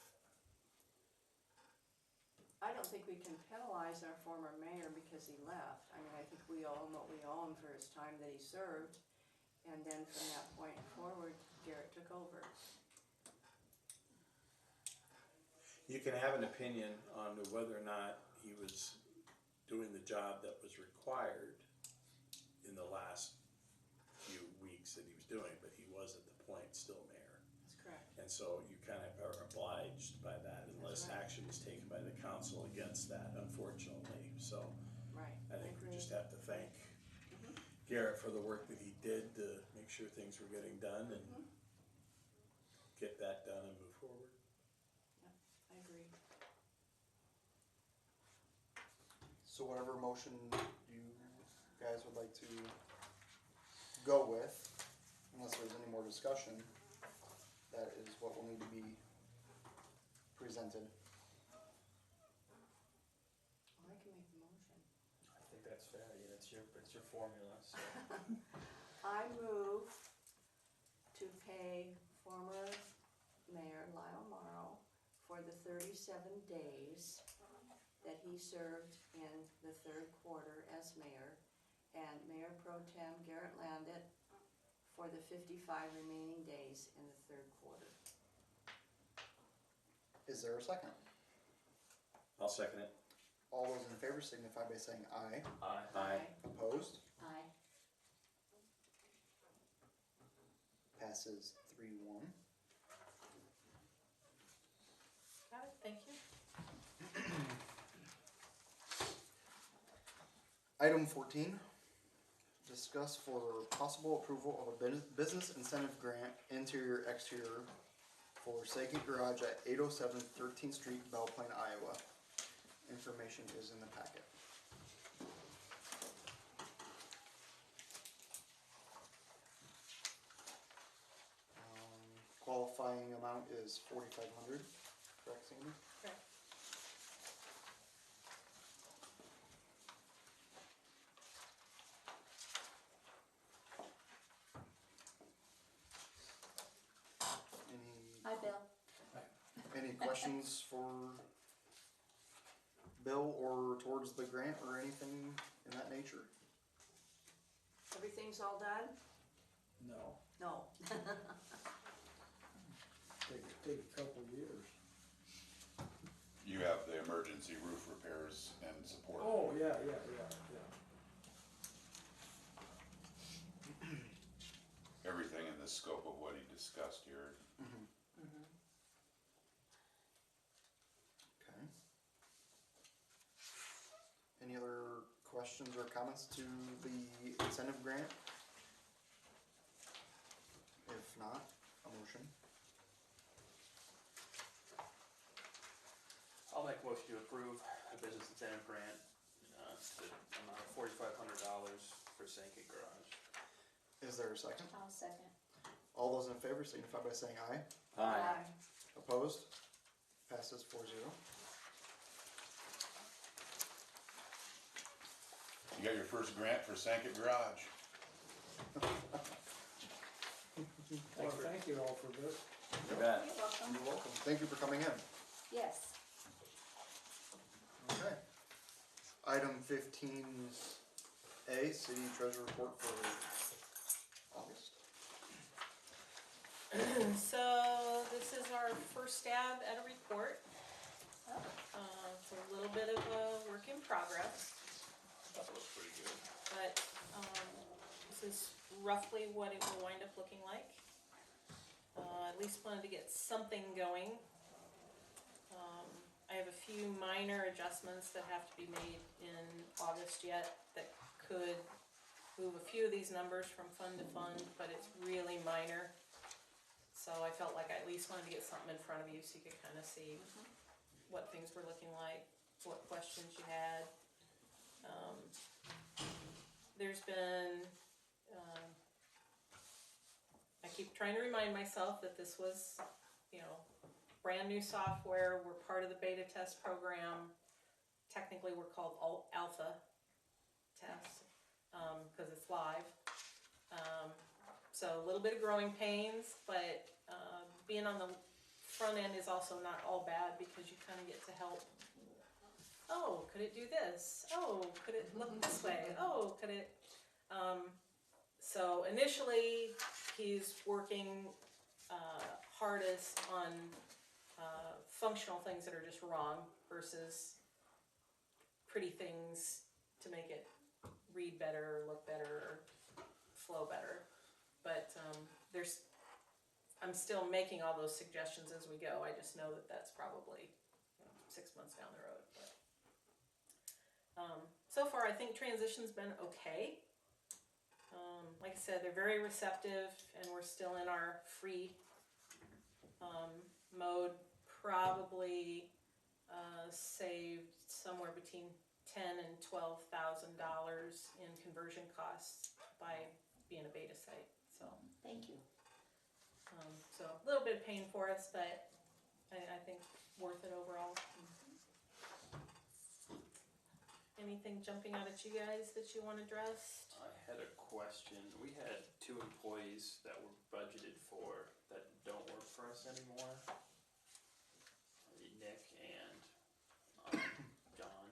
I don't think we can penalize our former mayor because he left. I think we owe him what we owe him for his time that he served. And then from that point forward, Garrett took over. you can have an opinion on whether or not he was doing the job that was required in the last few weeks that he was doing, but he was at the point still mayor. That's correct. And so you kind of are obliged by that unless right. action is taken by the council against that, unfortunately. So Right. I think we agree. just have to thank Garrett for the work that he did to make sure things were getting done and get that done and move forward. I agree. So whatever motion you guys would like to go with, unless there's any more discussion, that is what will need to be presented. I can make the motion. I think that's fair, it's your formula, so. I move to pay former Mayor Lyle Morrow for the 37 days that he served in the third quarter as mayor, and Mayor Pro Tem Garrett Landit for the 55 remaining days in the third quarter. Is there a second? I'll second it. All those in favor signify by saying aye. Aye. Opposed? Aye. Passes 3-1. Got it, thank you. Item 14, discuss for possible approval of a business incentive grant, interior, exterior, for Second Garage at 807 13th Street, Belle Plaine, Iowa. Information is in the packet. Qualifying amount is $4,500, correct, Sandy? Correct. Hi, Bill. Any questions for Bill or towards the grant or anything in that nature? Everything's all done? No, No. take a couple years. You have the emergency roof repairs and support. Oh, yeah. Everything in the scope of what he discussed here. Okay. Any other questions or comments to the incentive grant? If not, a motion. I'll make a motion to approve a business incentive grant, to the amount of $4,500 for Sankey Garage. Is there a second? I'll second. All those in favor signify by saying aye. Aye. Opposed? Passes 4-0. You got your first grant for Sankett Garage. Well, thank you all for this. You bet. You're welcome. You're welcome. Thank you for coming in. Yes. Okay. Item 15A, City Treasurer Report for August. So this is our first stab at a report. It's a little bit of a work in progress, That looks pretty good. but this is roughly what it will wind up looking like. At least wanted to get something going. I have a few minor adjustments that have to be made in August yet that could move a few of these numbers from fund to fund, but it's really minor. So I felt like I at least wanted to get something in front of you so you could kind of see what things were looking like, what questions you had. There's been, I keep trying to remind myself that this was, brand new software. We're part of the beta test program. Technically, we're called alpha test because it's live. So a little bit of growing pains, but being on the front end is also not all bad because you kind of get to help. Oh, could it do this? Oh, could it look this way? Oh, could it? So initially, he's working hardest on functional things that are just wrong versus pretty things to make it read better, look better, or flow better. But I'm still making all those suggestions as we go. I just know that that's probably 6 months down the road. But so far, I think transition's been okay. Like I said, they're very receptive, and we're still in our free mode. Probably saved somewhere between $10,000 and $12,000 in conversion costs by being a beta site. So Thank you. so a little bit of pain for us, but I think worth it overall. Anything jumping out at you guys that you want addressed? I had a question. We had 2 employees that were budgeted for that don't work for us anymore. Nick and John.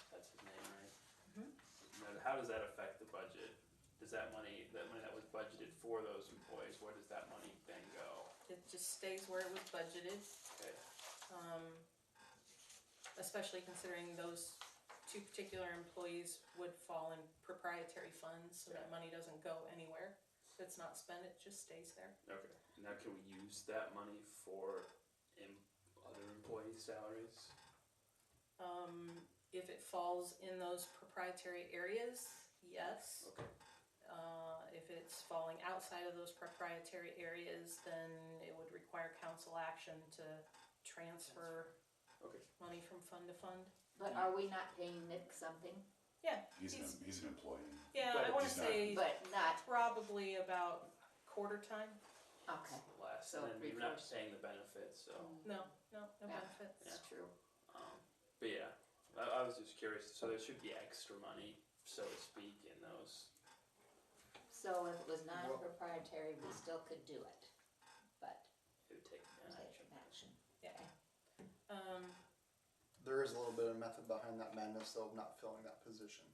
That's his name, right? Mhm. Now, how does that affect the budget? Does that money that was budgeted for those employees, where does that money then go? It just stays where it was budgeted, Okay. especially considering those two particular employees would fall in proprietary funds, so that money doesn't go anywhere. If it's not spent, it just stays there. Okay. Now, can we use that money for other employee salaries? If it falls in those proprietary areas, yes. Okay. If it's falling outside of those proprietary areas, then it would require council action to transfer Okay. money from fund to fund. But are we not paying Nick something? Yeah, He's an employee. yeah, But I wanna he's not- say But not, probably about quarter time. okay, Less, So and then you're not three-fourths. paying the benefits, so. No Yeah. benefits. that's true. But yeah, I was just curious, so there should be extra money, so to speak, in those. So if it was non-proprietary, we still could do it, but It would take take action. action. There is a little bit of method behind that madness though of not filling that position.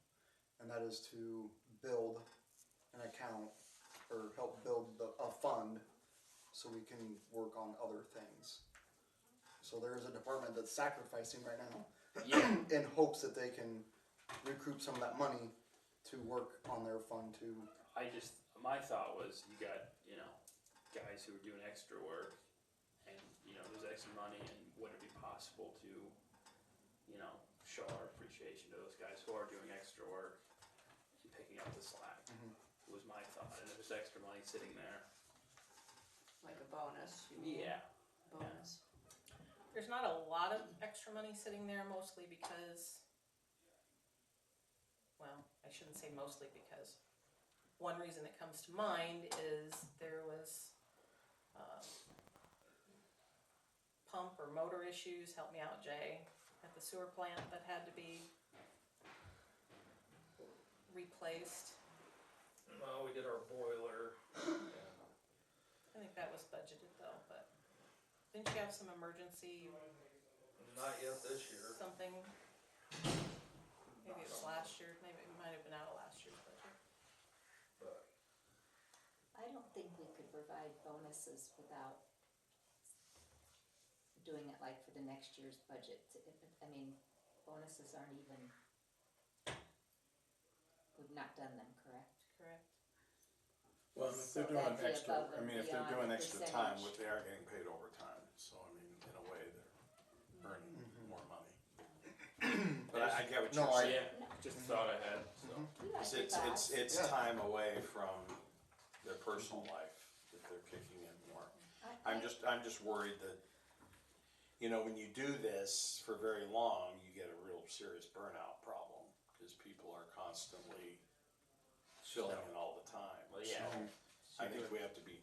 And that is to build an account or help build a fund so we can work on other things. So there is a department that's sacrificing right now Yeah. in hopes that they can recoup some of that money to work on their fund to, My thought was you got, guys who are doing extra work and, there's extra money, and would it be possible to, show our appreciation to those guys who are doing extra work and picking up the slack, was my thought, and if there's extra money sitting there. Like a bonus, you mean? Yeah. Bonus. There's not a lot of extra money sitting there, mostly because, well, I shouldn't say mostly because, one reason that comes to mind is there was pump or motor issues, help me out, Jay, at the sewer plant that had to be replaced. Well, we did our boiler, and I think that was budgeted though, but didn't you have some emergency not yet this year. something? Maybe it was last year, maybe it might have been out of last year's budget. But I don't think we could provide bonuses without doing it like for the next year's budget. I mean, bonuses aren't even, we've not done them, correct? Correct. Well, if they're So doing that'd be extra, above and if they're beyond doing the extra time, percentage. they are getting paid overtime, so I mean, in a way, they're earning more money. But I get what No, you're I- saying. Yeah, just a thought I had, so. We like It's, your thoughts. it's Yeah. time away from their personal life that they're kicking in more. I'm just worried that, when you do this for very long, you get a real serious burnout problem, because people are constantly filling in all the time. Well, yeah. So, I think we have to be,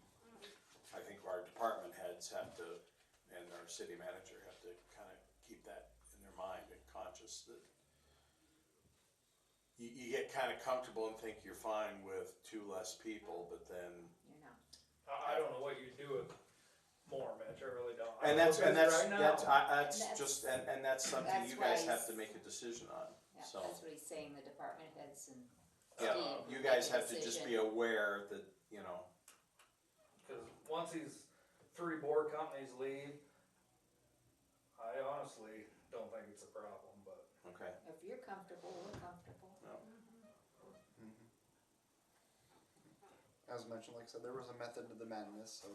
I think our department heads have to, and our city manager have to kind of keep that in their mind and conscious that you get kind of comfortable and think you're fine with two less people, but then You're not. I don't know what you do with more, Mitch, I really don't. And I'm that's busy right now. that's And just, and that's something that's you why guys have he's- to make a decision on, Yeah, so. that's what he's saying, the department heads and Yeah, Steve you make guys a have to just decision. be aware that, Cause once these 3 board companies leave, I honestly don't think it's a problem, but. okay, If you're comfortable, we're comfortable. as mentioned, like I said, there was a method to the madness, so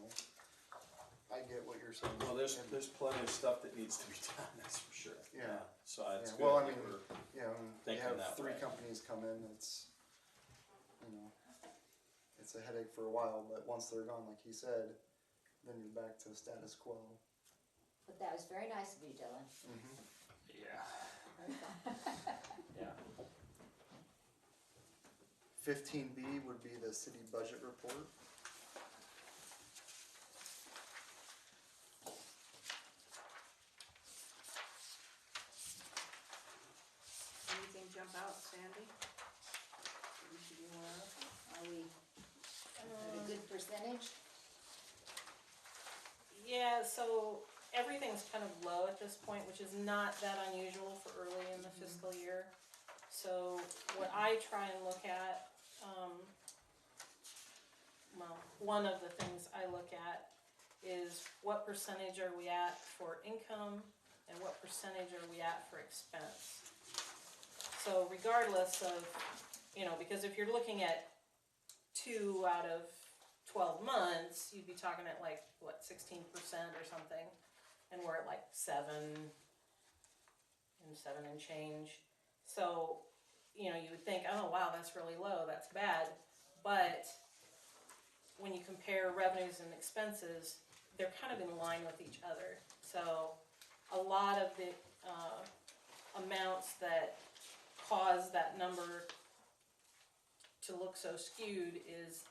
I get what you're saying. well, there's And- plenty of stuff that needs to be done, that's for sure. Yeah. So it's Yeah, good well, I that mean, we're, you know, you thinking have that 3 way. companies come in, it's a headache for a while, but once they're gone, like he said, then you're back to status quo. But that was very nice of you, Dylan. Yeah. Yeah. 15B would be the city budget report. Anything jump out, Sandy? That we should be aware of? Are we at a good percentage? Yeah, so everything's kind of low at this point, which is not that unusual for early in the fiscal year. So what I try and look at, well, one of the things I look at is what percentage are we at for income and what percentage are we at for expense? So regardless of, because if you're looking at 2 out of 12 months, you'd be talking at like, what, 16% or something, and we're at like 7 and change. So, you would think, oh wow, that's really low, that's bad, but when you compare revenues and expenses, they're kind of in line with each other. So a lot of the amounts that cause that number to look so skewed is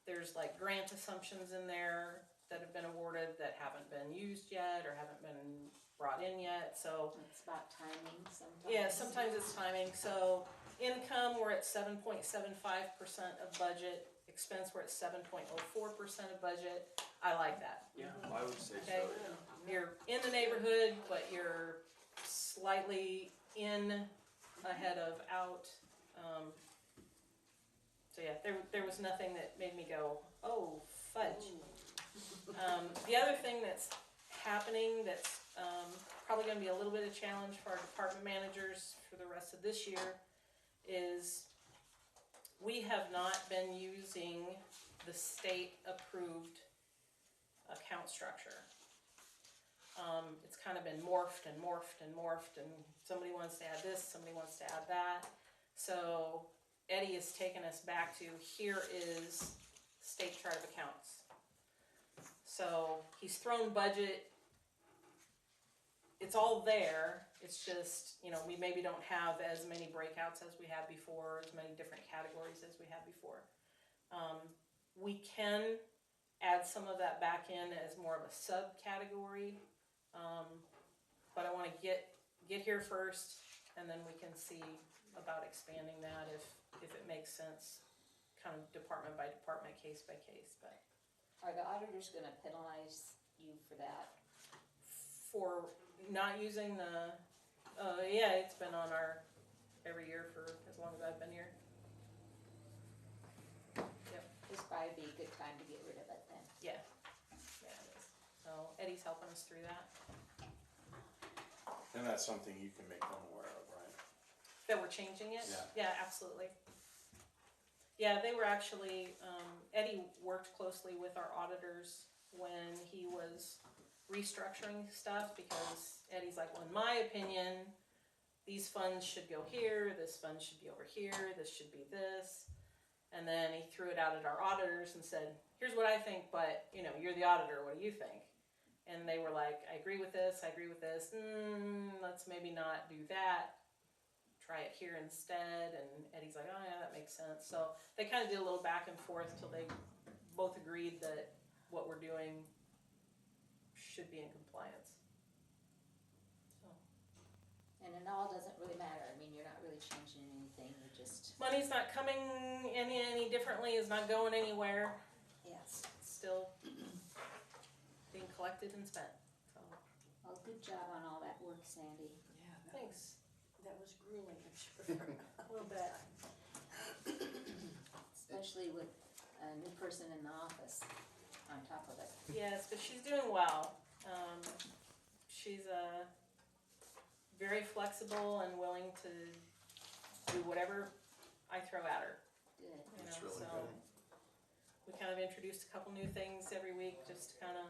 there's like grant assumptions in there that have been awarded that haven't been used yet or haven't been brought in yet. So It's about timing sometimes. yeah, sometimes it's timing. So income, we're at 7.75% of budget. Expense, we're at 7.04% of budget. I like that. Yeah, I would say so, Okay. yeah. You're in the neighborhood, but you're slightly in ahead of out. So yeah, there was nothing that made me go, oh, fudge. The other thing that's happening that's probably going to be a little bit of a challenge for our department managers for the rest of this year is we have not been using the state-approved account structure. It's kind of been morphed and morphed and morphed, and somebody wants to add this, somebody wants to add that. So Eddie has taken us back to, here is state chart of accounts. So he's thrown budget, it's all there, it's just, we maybe don't have as many breakouts as we had before, as many different categories as we had before. We can add some of that back in as more of a subcategory, but I want to get here first, and then we can see about expanding that if it makes sense, kind of department by department, case by case. But Are the auditors gonna penalize you for that? for not using the, yeah, it's been on our every year for as long as I've been here. Yep. This probably be a good time to get rid of it then. Yeah, it is. So Eddie's helping us through that. And that's something you can make them aware of, right? That we're changing it? Yeah. Yeah, absolutely. Yeah, they were actually, Eddie worked closely with our auditors when he was restructuring stuff, because Eddie's like, well, in my opinion, these funds should go here, this fund should be over here, this should be this. And then he threw it out at our auditors and said, here's what I think, but you're the auditor, what do you think? And they were like, I agree with this, I agree with this, let's maybe not do that, try it here instead. And Eddie's like, oh yeah, that makes sense. So they kind of did a little back and forth till they both agreed that what we're doing should be in compliance. So And it all doesn't really matter, I mean, you're not really changing anything, you're just, money's not coming any differently, is not going anywhere. yes. It's still being collected and spent. So Well, good job on all that work, Sandy. Yeah, thanks. that was grueling, I'm sure. A little bit. Especially with a new person in the office on top of it. Yes, but she's doing well. She's very flexible and willing to do whatever I throw at her. Good. That's really So good. we kind of introduced a couple new things every week, just to kind of,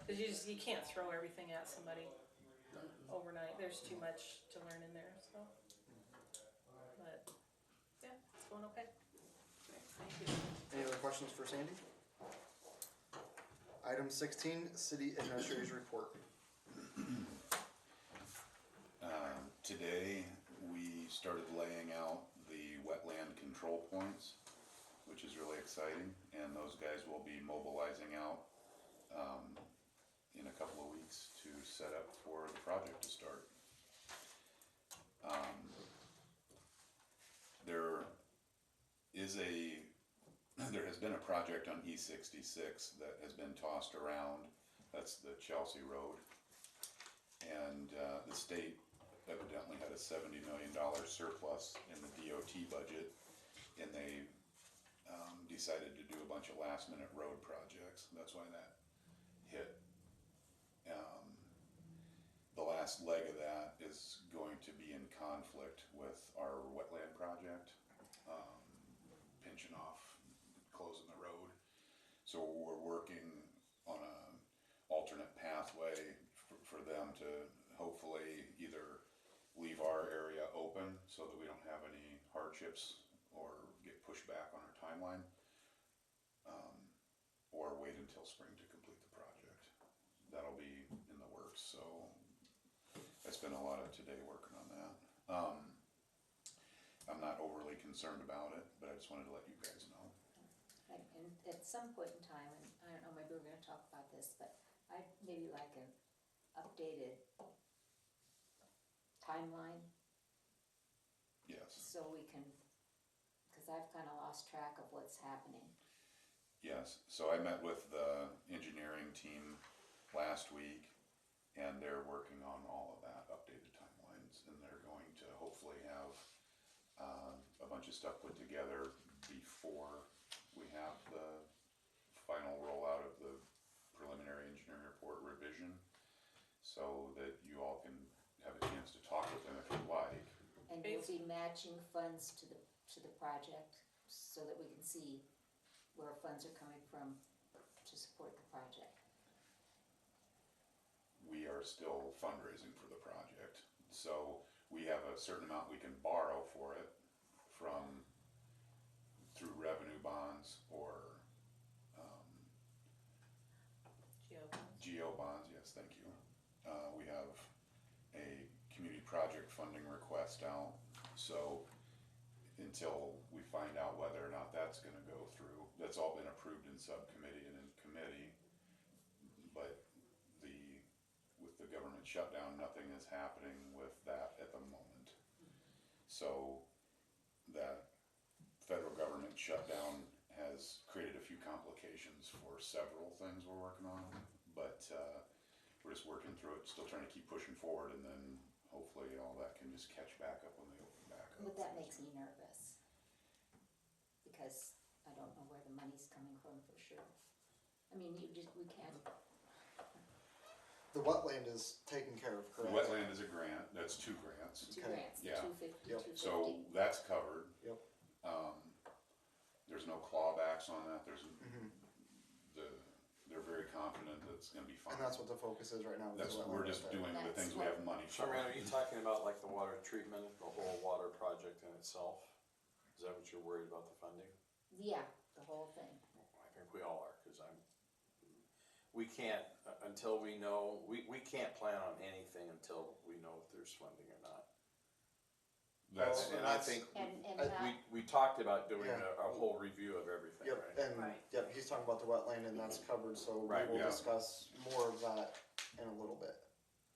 because you can't throw everything at somebody overnight. There's too much to learn in there. So, but yeah, it's going okay. Thank you. Any other questions for Sandy? Item 16, City Administrator's Report. Today, we started laying out the wetland control points, which is really exciting, and those guys will be mobilizing out in a couple of weeks to set up for the project to start. There has been a project on E66 that has been tossed around. That's the Chelsea Road, and the state evidently had a $70 million surplus in the DOT budget, and they decided to do a bunch of last minute road projects. That's why that hit. The last leg of that is going to be in conflict with our wetland project, pinching off, closing the road. So we're working on a alternate pathway for them to hopefully either leave our area open so that we don't have any hardships or get pushed back on our timeline, or wait until spring to complete the project. That'll be in the works, so I spent a lot of today working on that. I'm not overly concerned about it, but I just wanted to let you guys know. And at some point in time, and I don't know, maybe we're gonna talk about this, but I'd maybe like an updated timeline, Yes, so we can, cause I've kinda lost track of what's happening. yes. So I met with the engineering team last week, and they're working on all of that, updated timelines, and they're going to hopefully have a bunch of stuff put together before we have the final rollout of the preliminary engineering report revision, so that you all can have a chance to talk with them if you'd like. And we'll be matching funds to the project, so that we can see where funds are coming from to support the project. We are still fundraising for the project, so we have a certain amount we can borrow for it through revenue bonds or geo bonds, yes, thank you. We have a community project funding request out, so until we find out whether or not that's gonna go through, that's all been approved in subcommittee and in committee, but with the government shutdown, nothing is happening with that at the moment. So that federal government shutdown has created a few complications for several things we're working on, but we're just working through it, still trying to keep pushing forward, and then hopefully all that can just catch back up when they open back up. But that makes me nervous, because I don't know where the money's coming from for sure. I mean, we can't, The wetland is taken care of, The correct? wetland is a grant, that's 2 grants, two Okay. grants, the Yeah. 250, Yep. 250. so that's covered. Yep. There's no clawbacks on that, Mhm. they're very confident that it's gonna be fine. And that's what the focus is right now. is the That's, wetland we're right just there. doing the That's things we what- have money So, for. man, are you talking about like the water treatment, the whole water project in itself? Is that what you're worried about, the funding? Yeah, the whole thing. I think we all are, cause we can't, until we know, we can't plan on anything until we know if there's funding or not. That's, Well, And I think, And we talked about doing Yeah. a whole review of everything, Yep, right? and, Right. yep, he's talking about the wetland and that's covered, so we Right, will yeah. discuss more of that in a little bit.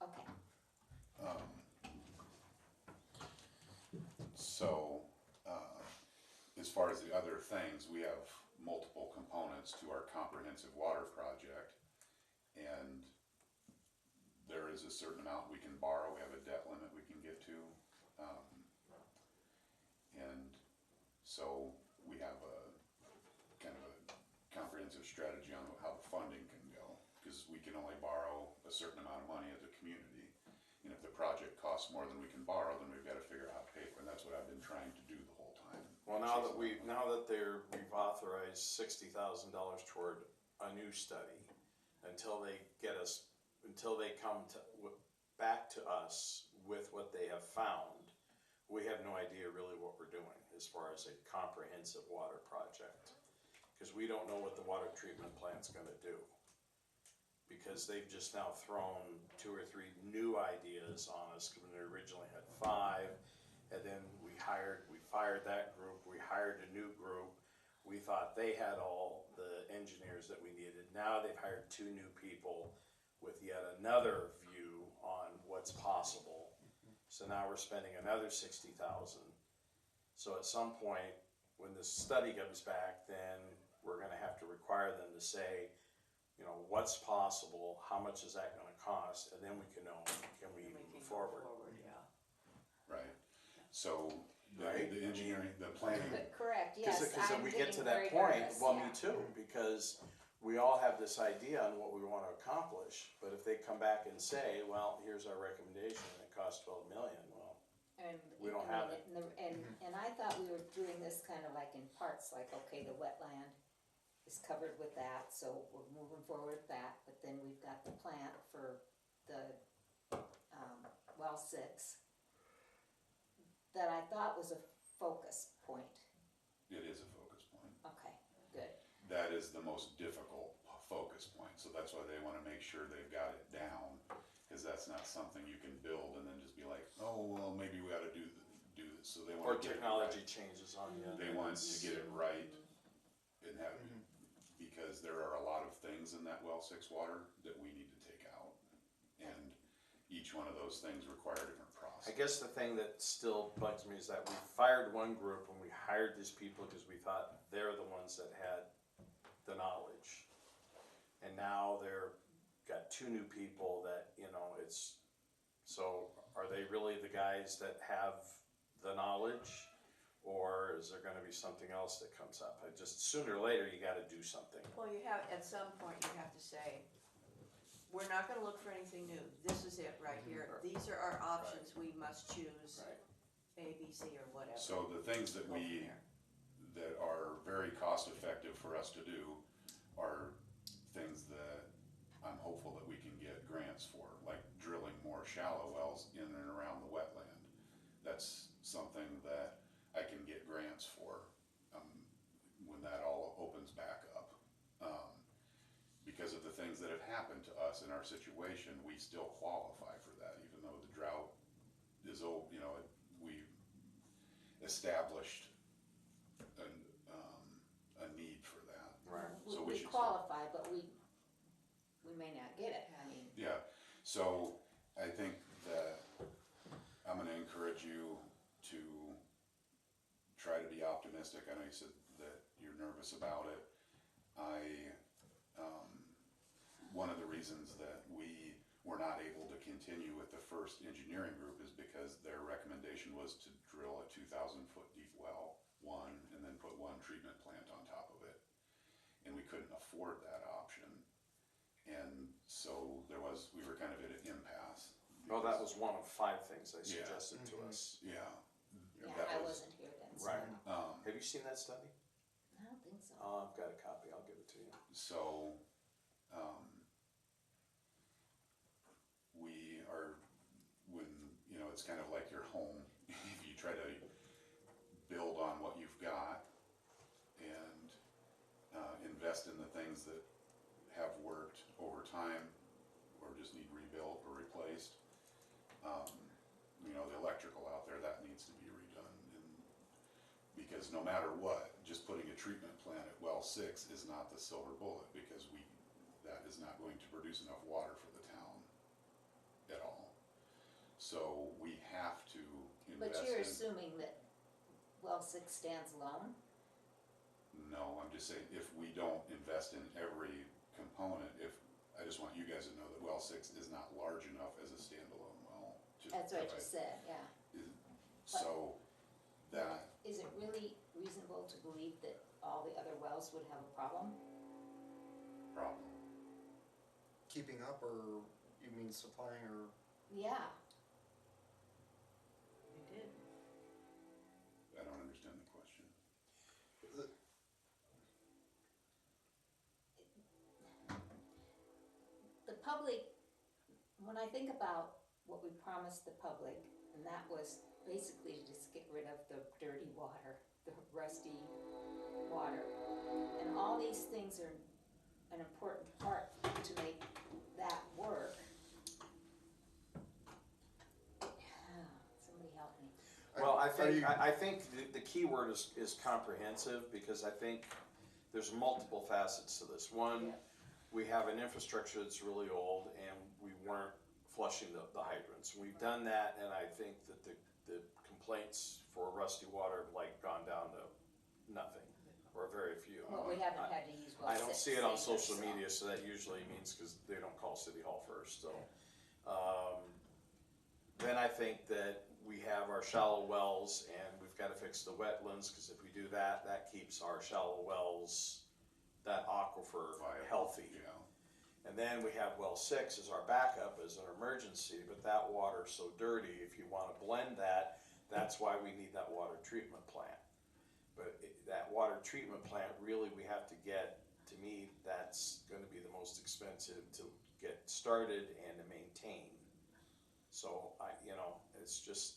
okay, so, as far as the other things, we have multiple components to our comprehensive water project. And there is a certain amount we can borrow, we have a debt limit we can get to. And so we have a kind of a comprehensive strategy on how the funding can go, because we can only borrow a certain amount of money as a community. And if the project costs more than we can borrow, then we've gotta figure out how to pay for it, and that's what I've been trying to do the whole time. Well, now that we've authorized $60,000 toward a new study, until they come back to us with what they have found, we have no idea really what we're doing as far as a comprehensive water project. Cause we don't know what the water treatment plant's gonna do. Because they've just now thrown 2 or 3 new ideas on us, when they originally had 5, and then we fired that group, we hired a new group. We thought they had all the engineers that we needed. Now they've hired 2 new people with yet another view on what's possible. So now we're spending another $60,000. So at some point, when this study comes back, then we're gonna have to require them to say, you know, what's possible, how much is that gonna cost, and then we can know, can we even move forward? Yeah. Right, so Right. The engineering, the planning, But correct, yes, Because I'm we get to getting that very point, nervous, well, yeah. me too, because we all have this idea on what we wanna accomplish, but if they come back and say, well, here's our recommendation, and it costs 12 million, well, And, We don't I have mean, and I thought we were doing this kind of like in parts, like, okay, the wetland is covered with that, so we're moving forward with that, but then we've got the plant for the, well 6, that I thought was a focus point. it is a focus point. Okay, good. That is the most difficult focus point, so that's why they wanna make sure they've got it down, cause that's not something you can build and then just be like, oh, well, maybe we oughta do this, so they or wanna get it technology right. changes on you. They want to get it right and have, because there are a lot of things in that well 6 water that we need to take out. And each one of those things require a different process. I guess the thing that still bugs me is that we fired one group and we hired these people because we thought they're the ones that had the knowledge. And now they're, got 2 new people that, it's, so are they really the guys that have the knowledge? Or is there gonna be something else that comes up? Sooner or later, you gotta do something. Well, at some point, you have to say, we're not gonna look for anything new, this is it right here, these are our options, we must choose Right. A, B, C, or whatever. So the things that Go from we, there. that are very cost effective for us to do are things that I'm hopeful that we can get grants for, like drilling more shallow wells in and around the wetland. That's something that I can get grants for, when that all opens back up. Because of the things that have happened to us in our situation, we still qualify for that, even though the drought is we established a need for that. Right. So We should qualify, but we may not get it, I mean, Yeah, so I think that I'm gonna encourage you to try to be optimistic. I know you said that you're nervous about it. One of the reasons that we were not able to continue with the first engineering group is because their recommendation was to drill a 2,000-foot deep well, and then put 1 treatment plant on top of it. And we couldn't afford that option. And so we were kind of at an impasse. Well, that was one of 5 things they Yeah. suggested to us. Yeah. yeah, that I was- wasn't here then, so. Right. Um, Have you seen that study? I don't think so. I've got a copy, I'll give it to you. so, we are, it's kind of like your home, if you try to build on what you've got and, invest in the things that have worked over time or just need rebuilt or replaced. The electrical out there, that needs to be redone, because no matter what, just putting a treatment plant at well 6 is not the silver bullet, because that is not going to produce enough water for the town at all. So we have to invest in. But you're assuming that well 6 stands alone? No, I'm just saying, if we don't invest in every component, I just want you guys to know that well 6 is not large enough as a standalone well. That's what I just said, yeah. So, that, Is it really reasonable to believe that all the other wells would have a problem? problem. Keeping up, or you mean supplying, or? Yeah, We did. I don't understand the question. the public, when I think about what we promised the public, and that was basically to just get rid of the dirty water, the rusty water. And all these things are an important part to make that work. Somebody help me. Well, Are you- I think the key word is comprehensive, because I think there's multiple facets to this. One, Yeah. we have an infrastructure that's really old and we weren't flushing the hydrants. We've done that, and I think that the complaints for rusty water have gone down to nothing, or very few. Well, we haven't had to use well I don't 6 see it on either, social so. media, so that usually means because they don't call City Hall first, so. Then I think that we have our shallow wells, and we've gotta fix the wetlands, cause if we do that, that keeps our shallow wells, that aquifer Viable, healthy. Yeah, And then we have well 6 as our backup as an emergency, but that water's so dirty, if you wanna blend that, that's why we need that water treatment plant. But that water treatment plant, really, we have to get, to me, that's gonna be the most expensive to get started and to maintain. So it's just,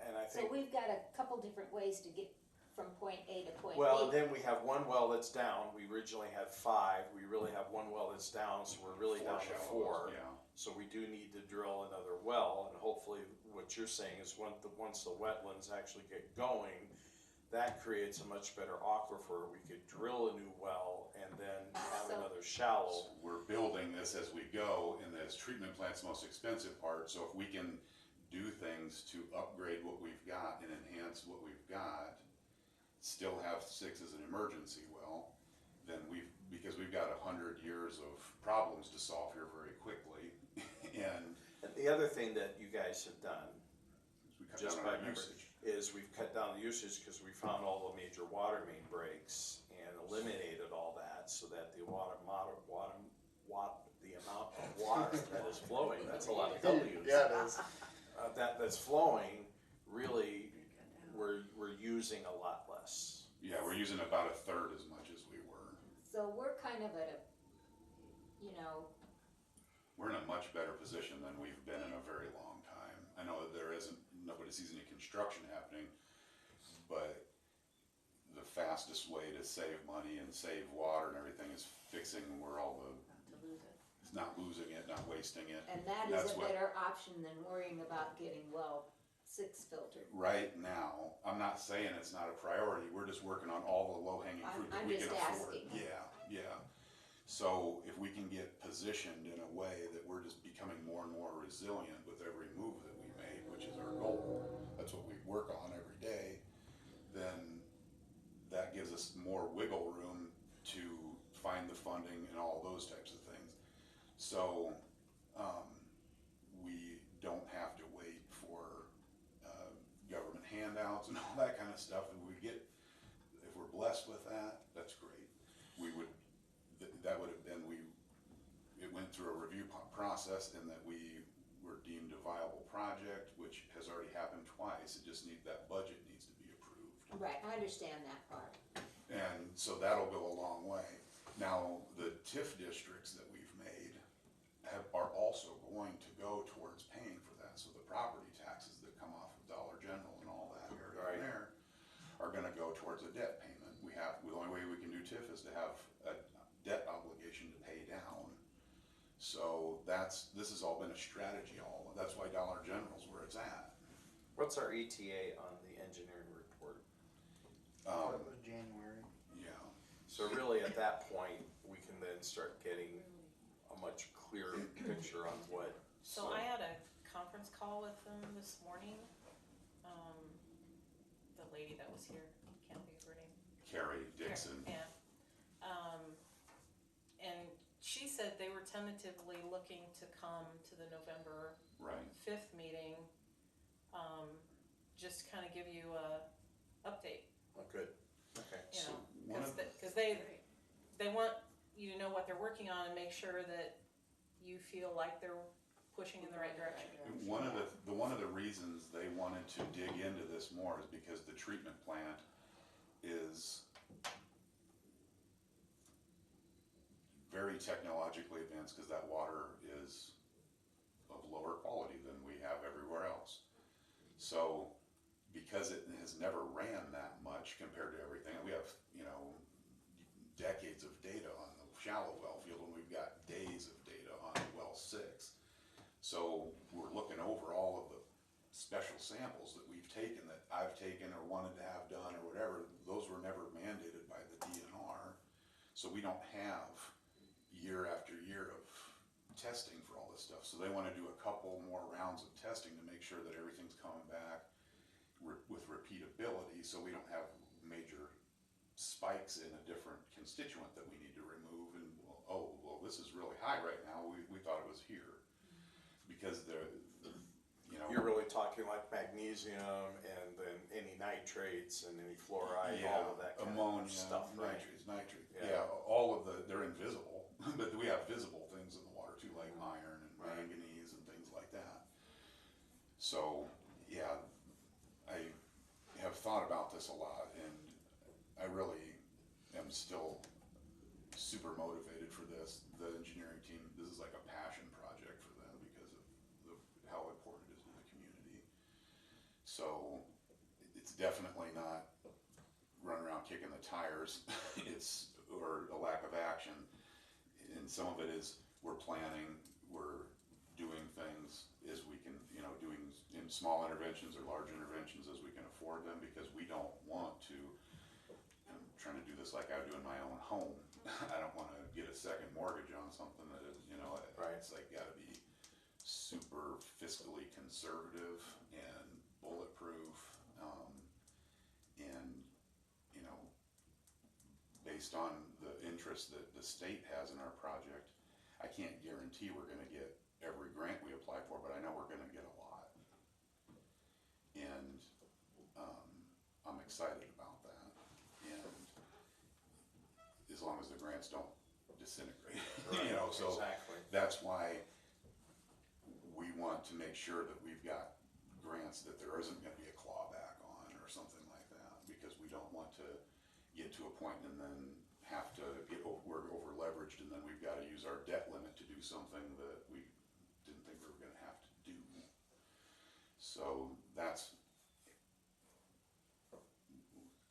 and I So think, we've got a couple different ways to get from point A to point B. well, and then we have one well that's down, we originally had 5, we really have one well that's down, so we're really down to shallow 4. wells, yeah. So we do need to drill another well, and hopefully what you're saying is once the wetlands actually get going, that creates a much better aquifer. We could drill a new well and then have So- another shallow. So we're building this as we go, and this treatment plant's the most expensive part, so if we can do things to upgrade what we've got and enhance what we've got, still have 6 as an emergency well, then because we've got 100 years of problems to solve here very quickly, and And the other thing that you guys have done, we cut just down by on our memory, usage. is we've cut down the usage because we found all the major water main breaks and eliminated all that so that the the amount of water that is flowing, that's a lot of W's. Yeah, it is. That's flowing, really, we're using a lot less. Yeah, we're using about 1/3 as much as we were. So we're kind of at a, We're in a much better position than we've been in a very long time. I know that nobody sees any construction happening, but the fastest way to save money and save water and everything is fixing where all the, To lose it. not losing it, not wasting it. and that That's is a what- better option than worrying about getting well 6 filtered. Right now, I'm not saying it's not a priority, we're just working on all the low-hanging fruit that I'm we can just afford. asking. Yeah. So if we can get positioned in a way that we're just becoming more and more resilient with every move that we make, which is our goal, that's what we work on every day, then that gives us more wiggle room to find the funding and all those types of things. So, we don't have to wait for, government handouts and all that kind of stuff, and if we're blessed with that, that's great. That would have been, it went through a review process in that we were deemed a viable project, which has already happened twice, that budget needs to be approved. Right, I understand that part. And so that'll go a long way. Now, the TIF districts that we've made are also going to go towards paying for that. So the property taxes that come off of Dollar General and all that area Right. there are gonna go towards a debt payment. The only way we can do TIF is to have a debt obligation to pay down. So this has all been a strategy that's why Dollar General's where it's at. What's our ETA on the engineering report? Thought it was January. Yeah. So really, at that point, we can then start getting a much clearer picture on what. So I had a conference call with them this morning. The lady that was here, can't think of her name. Carrie Dixon. Yeah. And she said they were tentatively looking to come to the November Right. 5th meeting, just kind of give you a update, Oh, good, okay. you So know, one of because they want you to know what they're working on and make sure that you feel like they're pushing in the right direction. One of the reasons they wanted to dig into this more is because the treatment plant is very technologically advanced, because that water is of lower quality than we have everywhere else. So, because it has never ran that much compared to everything, we have, decades of data on the shallow well field, and we've got days of data on well 6. So we're looking over all of the special samples that we've taken, that I've taken or wanted to have done or whatever. Those were never mandated by the DNR. So we don't have year after year of testing for all this stuff. So they want to do a couple more rounds of testing to make sure that everything's coming back with repeatability, so we don't have major spikes in a different constituent that we need to remove. And this is really high right now. We thought it was here. Because You're really talking like magnesium and then any nitrates and any fluoride, Yeah, all of that kind ammonia, of stuff, right? nitrate. Yeah. Yeah, all of they're invisible, but we have visible things in the water too, like iron and Right. manganese and things like that. So, yeah, I have thought about this a lot, and I really am still super motivated for this. The engineering team, this is like a passion project for them because of how important it is to the community. So, it's definitely not run around kicking the tires, or a lack of action. And some of it is we're planning, we're doing things as we can, doing in small interventions or large interventions as we can afford them, because we don't want to, I'm trying to do this like I would do in my own home. I don't wanna get a second mortgage on something that is, Right. it's like gotta be super fiscally conservative and bulletproof, and, based on the interest that the state has in our project, I can't guarantee we're gonna get every grant we apply for, but I know we're gonna get a lot. And, I'm excited about that, and as long as the grants don't disintegrate, so Exactly. that's why we want to make sure that we've got grants that there isn't gonna be a clawback on or something like that, because we don't want to get to a point and then have to we're over leveraged, and then we've gotta use our debt limit to do something that we didn't think we were gonna have to do. So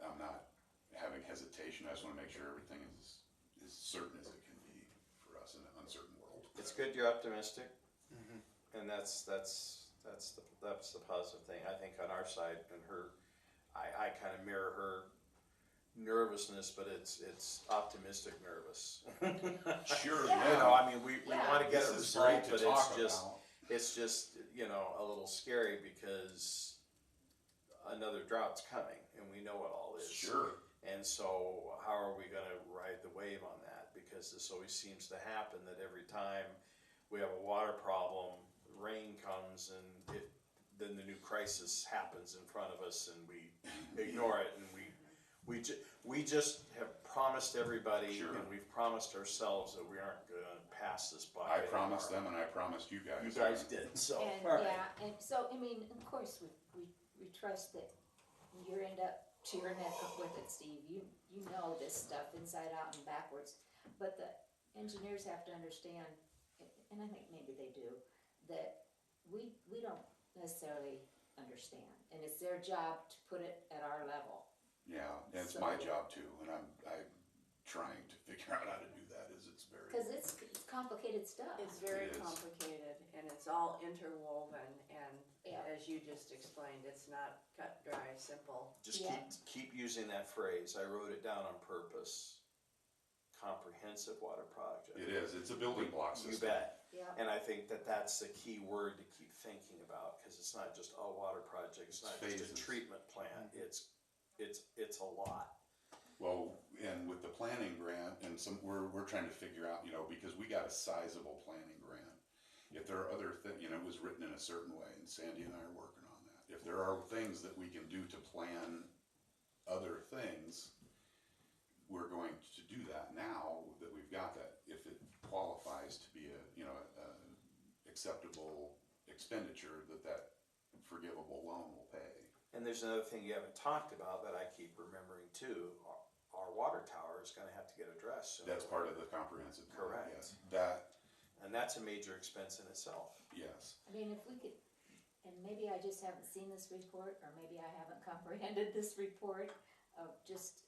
I'm not having hesitation, I just wanna make sure everything is as certain as it can be for us in an uncertain world. It's good you're optimistic, and that's the positive thing. I think on our side, and I kind of mirror her nervousness, but it's optimistic nervous. Sure, Yeah. I mean, we Yeah. want to get This it is great resolved, to but talk it's just a little scary because another drought's coming, and we know it all is. Sure. And so, how are we going to ride the wave on that? Because this always seems to happen that every time we have a water problem, rain comes, and then the new crisis happens in front of us, and we ignore it, and we just have promised everybody, Sure. and we've promised ourselves that we aren't going to pass this by. I promised them and I promised you guys. You guys did, so. And, all right. yeah, and so, I mean, of course, we trust that you end up to your neck up with it, Steve. You know this stuff inside out and backwards. But the engineers have to understand, and I think maybe they do, that we don't necessarily understand. And it's their job to put it at our level. Yeah, and it's So- my job too, and I'm trying to figure out how to do that, it's very. Cause it's complicated stuff. It's very It is. complicated, and it's all interwoven, and Yeah. as you just explained, it's not cut, dry, simple. Just Yeah. keep using that phrase. I wrote it down on purpose. Comprehensive water project. It is, it's a building block system. You bet. Yeah. And I think that's the key word to keep thinking about, because it's not just a water project, it's not just a Phases. treatment plant, it's a lot. Well, and with the planning grant, and we're trying to figure out, because we got a sizable planning grant. If there are other things, it was written in a certain way, and Sandy and I are working on that. If there are things that we can do to plan other things, we're going to do that now that we've got that. If it qualifies to be a acceptable expenditure, that forgivable loan will pay. And there's another thing you haven't talked about that I keep remembering too. Our water tower is gonna have to get addressed soon. That's part of the comprehensive plan, Correct. yes. That, And that's a major expense in itself. yes. I mean, if we could, and maybe I just haven't seen this report, or maybe I haven't comprehended this report of just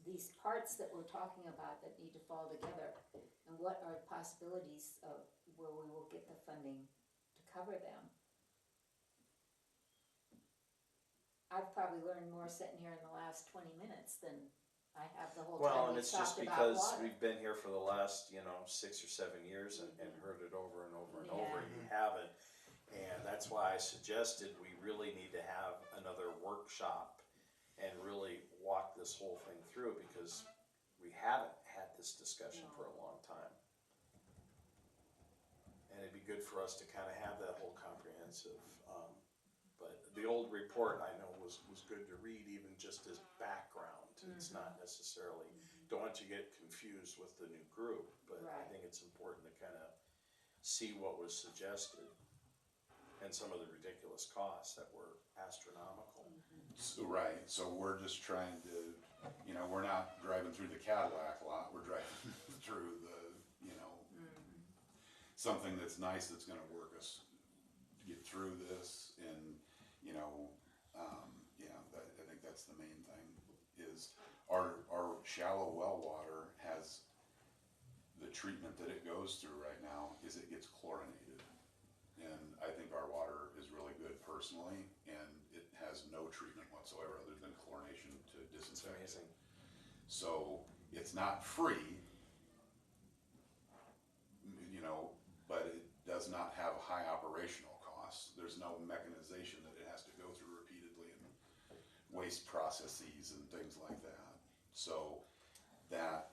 these parts that we're talking about that need to fall together, and what are possibilities of where we will get the funding to cover them. I've probably learned more sitting here in the last 20 minutes than I have the whole Well, time and we it's just talked about because water. we've been here for the last, 6 or 7 years and heard it over and over and over, Yeah. and you haven't. And that's why I suggested we really need to have another workshop and really walk this whole thing through, because we haven't had this discussion for a long time. And it'd be good for us to kind of have that whole comprehensive, but the old report I know was good to read, even just as background. It's not necessarily, don't want you to get confused with the new group, but I Right. think it's important to kind of see what was suggested and some of the ridiculous costs that were astronomical. So, right, so we're just trying to, you know, we're not driving through the Cadillac lot, we're driving through the, you know, something that's nice, that's gonna work us to get through this, and, you know, yeah, I think that's the main thing, is our shallow well water has, the treatment that it goes through right now is it gets chlorinated. And I think our water is really good personally, and it has no treatment whatsoever other than chlorination to It's disinfect it. amazing. So it's not free, you know, but it does not have high operational costs. There's no mechanization that it has to go through repeatedly, and waste processes and things like that. So that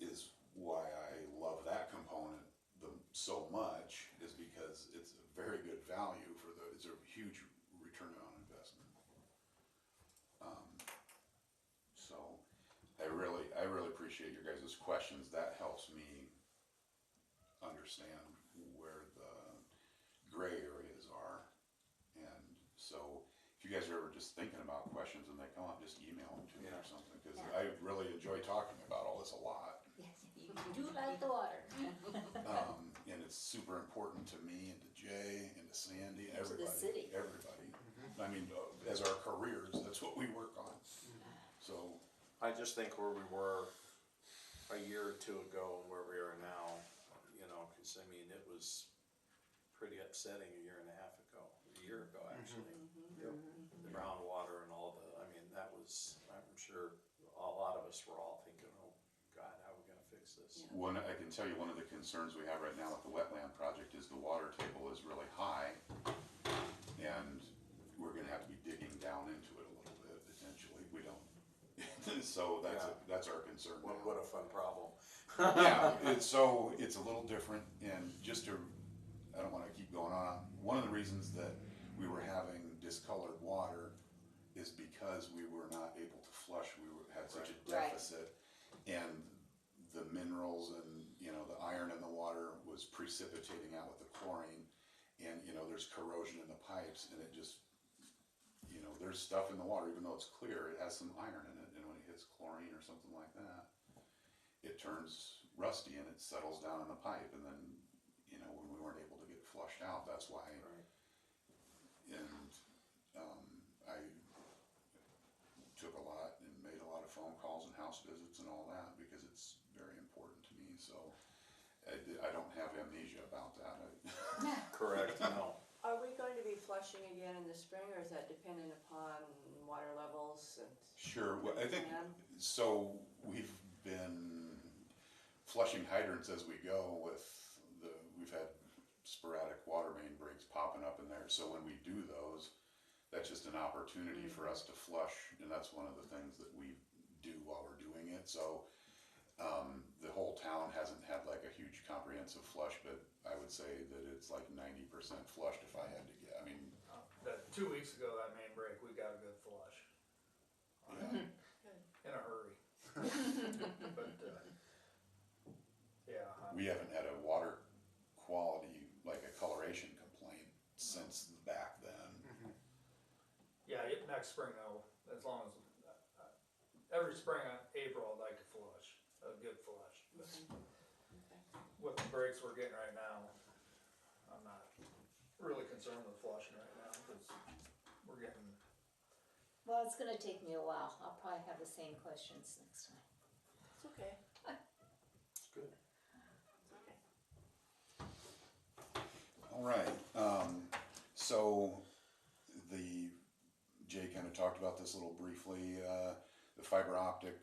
is why I love that component so much, is because it's a very good value for it's a huge return on investment. So I really appreciate your guys' questions. That helps me understand where the gray areas are. And so if you guys are ever just thinking about questions and they come up, just email them to me or something, because I really enjoy talking about all this a lot. Yes, you do like the water. And it's super important to me and to Jay and to Sandy, And to the everybody. city. Everybody. I mean, as our careers, that's what we work on. So, I just think where we were a year or two ago and where we are now, you know, cause I mean, it was pretty upsetting a year ago actually. The groundwater and all the, I mean, that was, I'm sure a lot of us were all thinking, oh God, how are we gonna fix this? Yeah. I can tell you one of the concerns we have right now with the wetland project is the water table is really high, and we're gonna have to be digging down into it a little bit potentially. We don't, so that's our concern now. What a fun problem. Yeah, it's a little different, and just to, I don't wanna keep going on, one of the reasons that we were having discolored water is because we were not able to flush, had such a Right. deficit, and the minerals and, you know, the iron in the water was precipitating out with the chlorine, and, you know, there's corrosion in the pipes, and it just, you know, there's stuff in the water, even though it's clear, it has some iron in it, and when it hits chlorine or something like that, it turns rusty and it settles down in the pipe, and then, you know, when we weren't able to get flushed out, that's why. Right. And I took a lot and made a lot of phone calls and house visits and all that, because it's very important to me, so I don't have amnesia about that. Correct, no. Are we going to be flushing again in the spring, or is that dependent upon water levels and? Sure, well, I think, Yeah. so we've been flushing hydrants as we go we've had sporadic water main breaks popping up in there, so when we do those, that's just an opportunity for us to flush, and that's one of the things that we do while we're doing it, so the whole town hasn't had like a huge comprehensive flush, but I would say that it's like 90% flushed if I had to get, I mean, That 2 weeks ago, that main break, we got a good flush. yeah. In a hurry. But, yeah. We haven't had a water quality, like a coloration complaint since back then. Yeah, next spring though, as long as, every spring, April, I'd like to flush, a good flush. But with the breaks we're getting right now, I'm not really concerned with flushing right now, because we're getting, Well, it's gonna take me a while. I'll probably have the same questions next time. It's okay, It's good. it's okay. All right, so Jay kind of talked about this a little briefly, the fiber optic,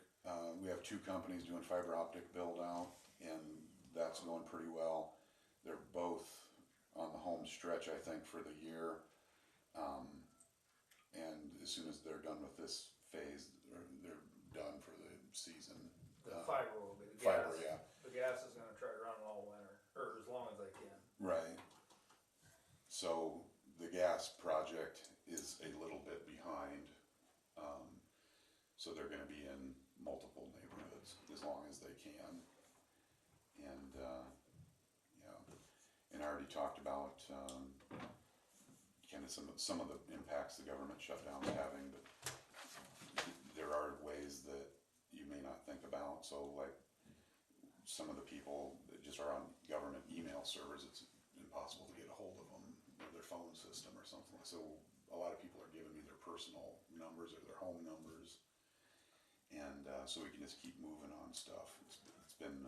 we have two companies doing fiber optic build out, and that's going pretty well. They're both on the home stretch, I think, for the year. And as soon as they're done with this phase, they're done for the season. the fiber will be, the gas. Fiber, yeah. The gas is gonna try to run all winter, or as long as they can. Right. So the gas project So they're gonna be in multiple neighborhoods as long as they can. And, yeah, and I already talked about, kind of some of the impacts the government shutdown's having, but there are ways that you may not think about. So like some of the people that just are on government email servers, it's impossible to get a hold of them or their phone system or something. So a lot of people are giving me their personal numbers or their home numbers, and so we can just keep moving on stuff. It's been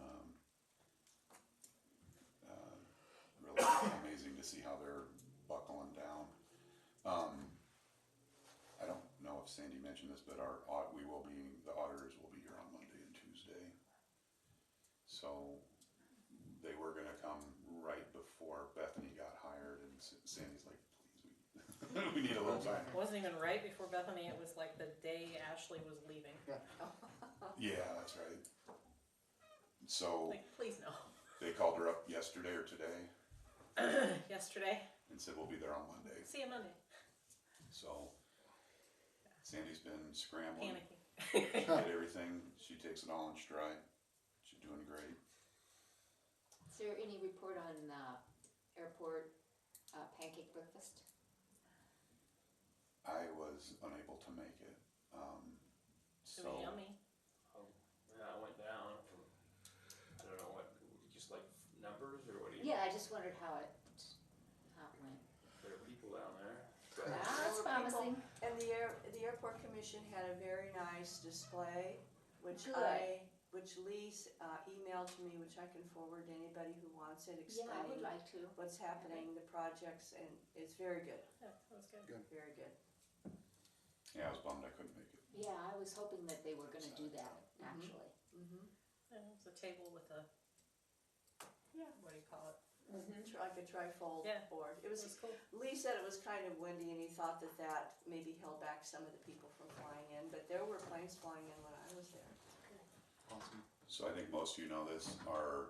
really amazing to see how they're buckling down. I don't know if Sandy mentioned this, but the auditors will be here on Monday and Tuesday. So they were gonna come right before Bethany got hired, and Sandy's like, please, we need a little time. It wasn't even right before Bethany, it was like the day Ashley was leaving. Yeah, that's right. So Like, please no. they called her up yesterday or today Yesterday, and said, we'll be there on Monday. see you Monday. So Sandy's been scrambling. Panicking. She did everything. She takes it all in stride. She's doing great. Is there any report on airport pancake breakfast? I was unable to make it. It was So yummy. Yeah, I went down from, I don't know what, just like numbers or what do you? Yeah, I just wondered how it went. There are people down there. Ah, that's There were promising. people- And the airport commission had a very nice display, which Good. which Lee emailed to me, which I can forward to anybody who wants it, Yeah, I would explaining like to. what's happening, the projects, and it's very good, Yeah, that was good. very good. yeah, I was bummed I couldn't make it. Yeah, I was hoping that they were gonna do that, actually. Mm-hmm. Yeah, it was a table with a, Yeah. what do you call it? Like a trifold Yeah. board. It It was, was cool. Lee said it was kind of windy and he thought that maybe held back some of the people from flying in, but there were planes flying in when I was there. Awesome. So I think most of you know this, our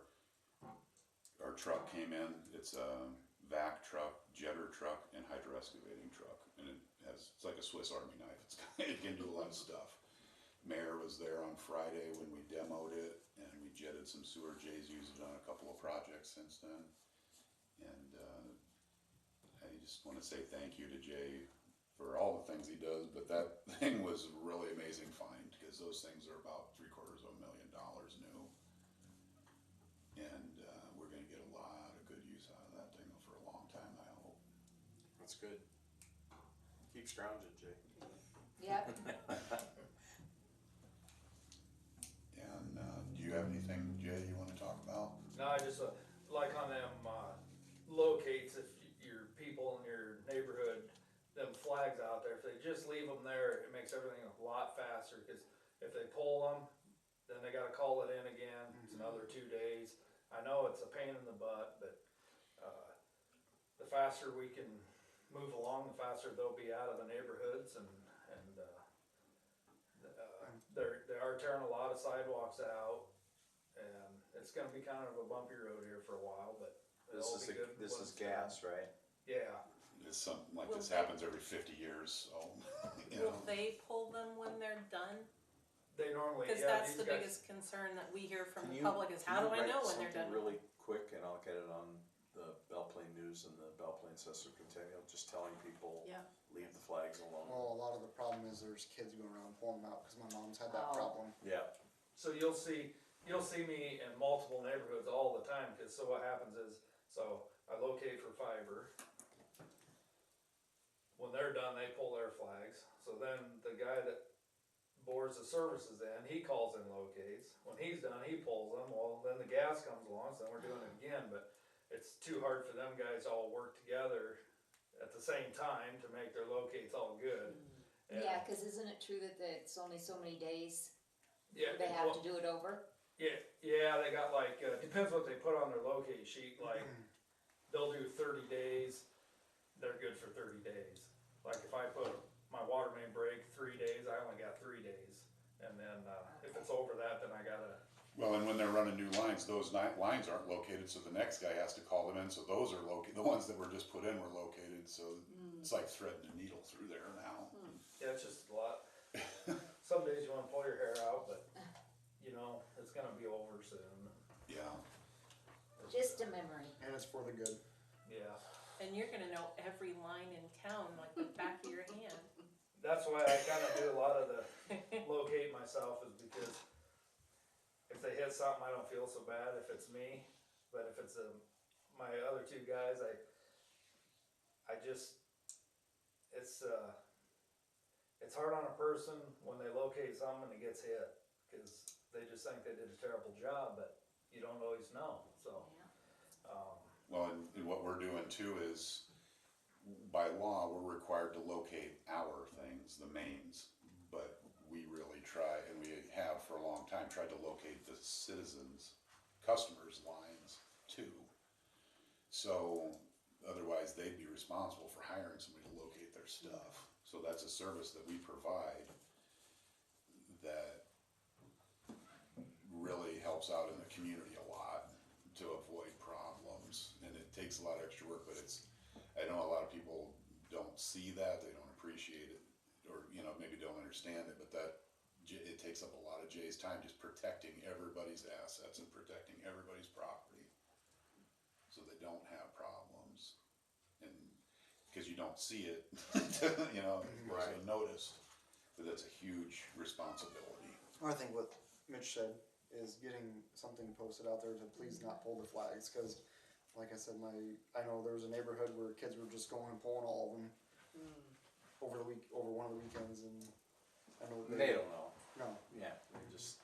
truck came in. It's a vac truck, jetter truck, and hydro excavating truck. And it's like a Swiss Army knife. It can do a lot of stuff. Mayor was there on Friday when we demoed it, and we jetted some sewer. Jay's used it on a couple of projects since then. And I just want to say thank you to Jay for all the things he does, but that thing was a really amazing find, because those things are about $750,000 new. And we're going to get a lot of good use out of that thing for a long time, I hope. That's good. Keep scrounging, Jay. Yep. And do you have anything, Jay, you want to talk about? No, I just, like on them, locates, if your people in your neighborhood, them flags out there, if they just leave them there, it makes everything a lot faster, cause if they pull them, then they gotta call it in again, it's another 2 days. I know it's a pain in the butt, but, the faster we can move along, the faster they'll be out of the neighborhoods, and they are tearing a lot of sidewalks out, and it's gonna be kind of a bumpy road here for a while, but it'll be good. This when is it's done. gas, right? Yeah, It's something like Will this they- happens every 50 years, so, you know. Will they pull them when they're done? they normally, Cause yeah, that's these the guys, biggest concern that we hear from Can the you- public is, can how you do I write know when they're something done? really quick, and I'll get it on the Belle Plaine News and the Belle Plaine Cesar Centennial, just telling people, Yeah. leave the flags alone. Well, a lot of the problem is there's kids going around pulling them out, cause my mom's had that Oh. problem. Yeah, so you'll see me in multiple neighborhoods all the time, cause so what happens is, so I locate for fiber. When they're done, they pull their flags, so then the guy that bores the services in, he calls in locates, when he's done, he pulls them, well, then the gas comes along, so then we're doing it again, but it's too hard for them guys to all work together at the same time to make their locates all good. And- Yeah, cause isn't it true that it's only so many days Yeah, they have to do it over? Yeah, they got like, depends what they put on their locate sheet, like, they'll do 30 days, they're good for 30 days. Like if I put my water main break 3 days, I only got 3 days, and then, if it's over that, then I gotta, Well, and when they're running new lines, those lines aren't located, so the next guy has to call them in, so those are located, the ones that were just put in were located, so it's like threading a needle through there now. yeah, it's just a lot. some days you wanna pull your hair out, but, you know, it's gonna be over soon. Yeah, Just a memory. And it's for the good. Yeah, And you're gonna know every line in town like the back of your hand. that's why I kinda do a lot of the locate myself, is because if they hit something, I don't feel so bad if it's me, but if it's my other two guys, I just, it's hard on a person when they locate something and it gets hit, cause they just think they did a terrible job, but you don't always know, so. well, and what we're doing too is, by law, we're required to locate our things, the mains. But we really try, and we have for a long time, tried to locate the citizens, customers' lines too. So otherwise they'd be responsible for hiring somebody to locate their stuff. So that's a service that we provide that really helps out in the community a lot to avoid problems. And it takes a lot of extra work, but I know a lot of people don't see that, they don't appreciate it, or, you know, maybe don't understand it, but it takes up a lot of Jay's time, just protecting everybody's assets and protecting everybody's property, so they don't have problems. And, cause you don't see it, you know, it wasn't noticed, but that's a huge responsibility. I think what Mitch said is getting something posted out there to please not pull the flags, cause like I said, I know there was a neighborhood where kids were just going and pulling all of them over one of the weekends, and I know They don't know. No. Yeah, they're just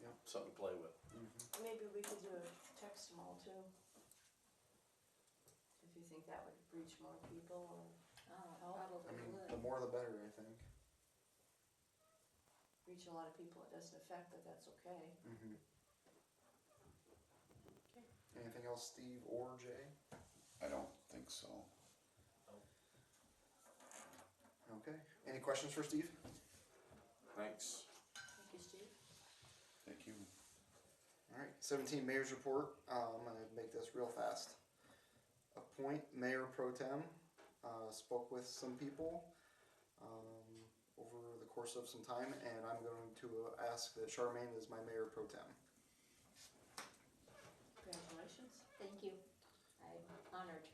Yep. something to play with. Maybe we could do a text them all too. If you think that would reach more people, or Oh, I probably mean, would. the more the better, I think. reach a lot of people it doesn't affect, but that's okay. Anything else, Steve or Jay? I don't think so. Okay. Any questions for Steve? Thanks. Thank you, Steve. Thank you. All right. 17 Mayor's Report. I'm gonna make this real fast. Appoint Mayor Pro Tem. Spoke with some people over the course of some time, and I'm going to ask that Charmaine is my Mayor Pro Tem. Congratulations. Thank you. I'm honored.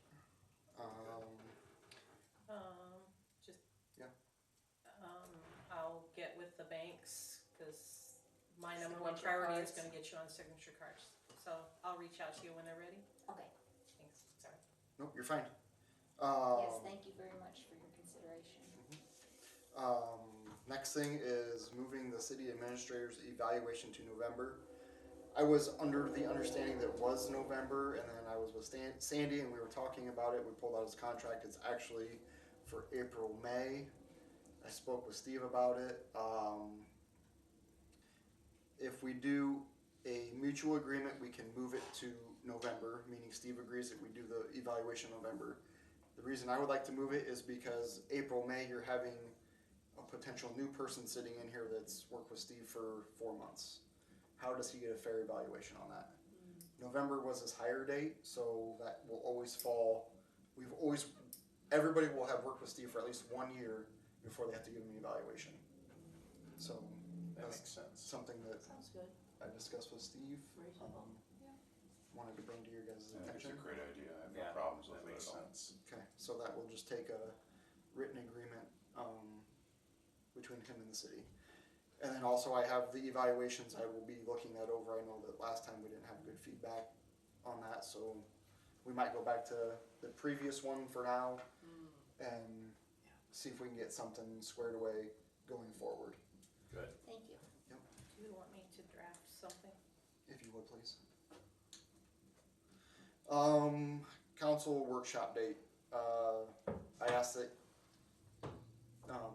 Just. Yeah. I'll get with the banks, cause my number one Signature priority is cards. gonna get you on signature cards. So I'll reach out to you when they're ready. Okay. Thanks, sorry. Nope, you're fine. Yes, thank you very much for your consideration. Next thing is moving the city administrator's evaluation to November. I was under the understanding that it was November, and then I was with Sandy and we were talking about it. We pulled out his contract. It's actually for April, May. I spoke with Steve about it. If we do a mutual agreement, we can move it to November, meaning Steve agrees that we do the evaluation in November. The reason I would like to move it is because April, May, you're having a potential new person sitting in here that's worked with Steve for 4 months. How does he get a fair evaluation on that? November was his hire date, so that will always fall. Everybody will have worked with Steve for at least 1 year before they have to give him an evaluation. So That that's makes sense. something that Sounds good. I discussed with Steve. Reasonable. Wanted to bring to your guys' I think it's attention. a great idea, I have no Yeah, problems with that it makes at all. sense. Okay, so that will just take a written agreement between him and the city. And then also I have the evaluations, I will be looking that over. I know that last time we didn't have good feedback on that, so we might go back to the previous one for now and see if we can get something squared away going forward, Good. Thank you. Do you want me to draft something? if you would please. Council workshop date. I asked that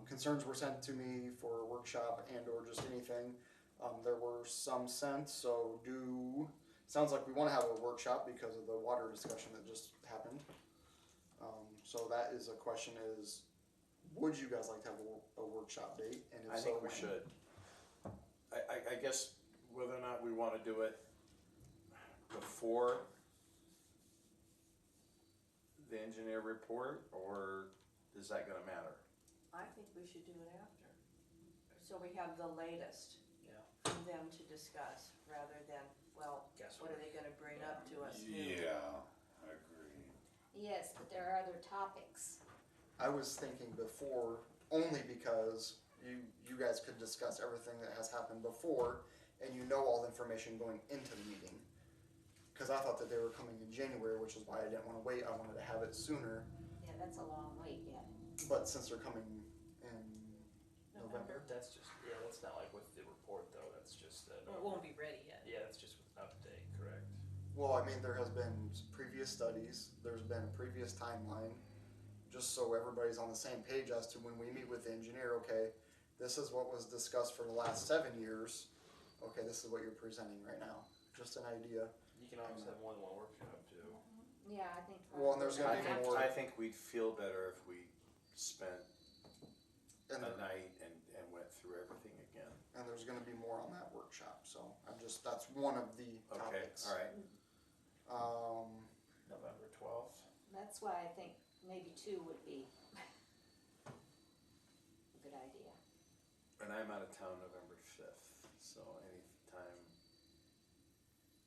concerns were sent to me for a workshop and or just anything. There were some sent, so sounds like we wanna have a workshop because of the water discussion that just happened. So that is a question is, would you guys like to have a workshop date? And if I so, think we when? should. I guess whether or not we wanna do it before the engineer report, or is that gonna matter? I think we should do it after. So we have the latest Yeah. from them to discuss, rather than, well, Guess what are they gonna bring up to us new? Yeah, I agree. Yes, but there are other topics. I was thinking before, only because you guys could discuss everything that has happened before, and you know all the information going into the meeting. Cause I thought that they were coming in January, which is why I didn't wanna wait, I wanted to have it sooner, Yeah, that's a long wait yet. but since they're coming in November. That's just, yeah, that's not like with the report though, that's just, Well, it won't be ready yet. yeah, that's just with an update, correct? Well, I mean, there has been previous studies, there's been a previous timeline, just so everybody's on the same page as to when we meet with the engineer, okay, this is what was discussed for the last 7 years, okay, this is what you're presenting right now, just an idea. You can always have more than one workshop too. Yeah, I think. Well, and there's gonna I be think, more, I think we'd feel better if we spent and, a night and went through everything again. and there's gonna be more on that workshop, so that's one of the Okay, topics. alright. November 12th. That's why I think maybe 2 would be a good idea. And I'm out of town November 5th, so anytime,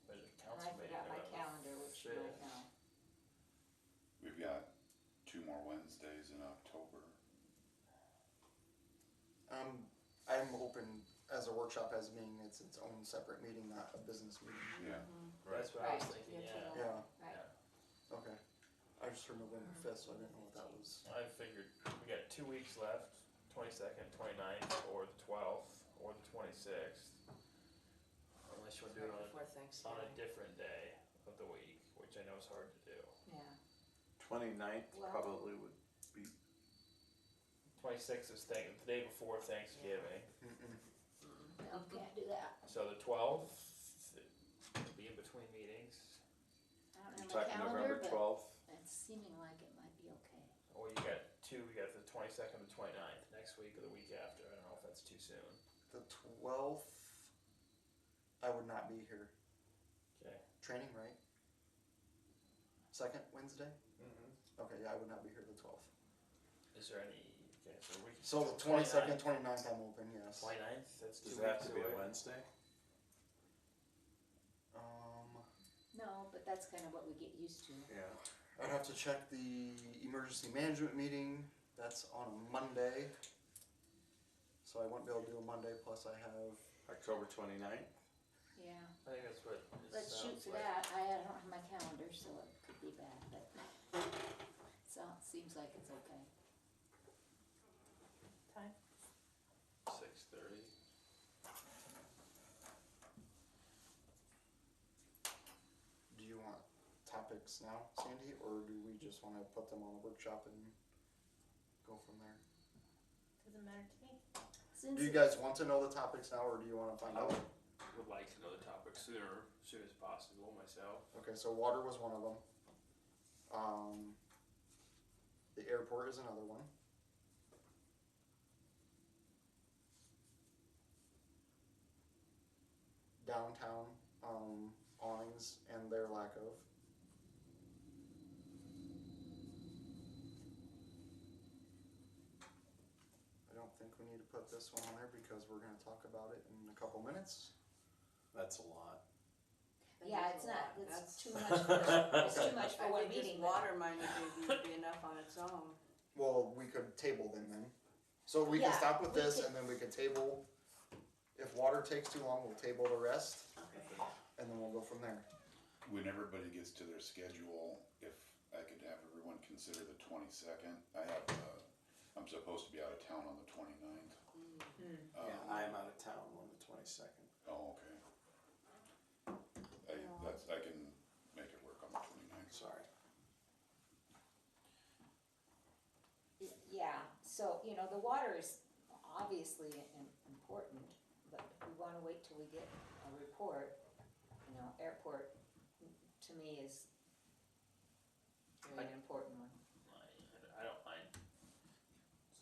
There's a And council I meeting forgot my November calendar, which you might 5th. know. We've got 2 more Wednesdays in October. I'm open as a workshop as being its own separate meeting, not a business meeting. Yeah. That's what I was Right. thinking, Yeah, yeah. too. Yeah, Yeah. okay. I just heard November 5th, so I didn't know what that was. I figured we got 2 weeks left, 22nd, 29th, or the 12th, or the 26th. Unless you wanna do it Right on before a Thanksgiving. different day of the week, which I know is hard to do. Yeah. 29th Well- probably would be, 26th is the day before Thanksgiving, Mm-mm. No, can't do that. so the 12th, it'd be in between meetings, I don't you're have my talking calendar, November but 12th? it's seeming like it might be okay. or you got the 22nd and 29th, next week or the week after, I don't know if that's too soon. The 12th, I would not be here. Okay. Training, right? Second Wednesday? Mm-hmm. Okay, yeah, I would not be here the 12th. Is there any, okay, so we. So the 22nd, 29th, I'm open, yes. 29th, that's 2 Does weeks it have to be a away. Wednesday? No, but that's kind of what we get used to. Yeah. I'd have to check the emergency management meeting, that's on a Monday. So I wouldn't be able to do a Monday, plus I have, October 29th? Yeah. I think that's what it Let's shoot sounds for like. that. I don't have my calendar, so it could be bad, but seems like it's okay. Time? 6:30. do you want topics now, Sandy, or do we just wanna put them on a workshop and go from there? Doesn't matter to me. Since Do you guys want to know the topics now, or do you wanna find I out? would like to know the topic sooner, as soon as possible myself. Okay, so water was one of them. The airport is another one. Downtown, awnings and their lack of. I don't think we need to put this one on there because we're gonna talk about it in a couple minutes. That's a lot. That Yeah, is it's a not, lot. it's That's- too much for, it's too much for I one think this meeting. but- water money would be enough on its own. Well, we could table them then. So we can Yeah, stop with we this could- and then we could table, if water takes too long, we'll table the rest Okay. and then we'll go from there. When everybody gets to their schedule, if I could have everyone consider the 22nd, I'm supposed to be out of town on the 29th. Yeah, I'm out of town on the 22nd. Oh, okay. I can make it work on the 29th. Sorry. Yeah, so, the water is obviously important, but we wanna wait till we get a report. Airport, to me, is really an important one. I don't mind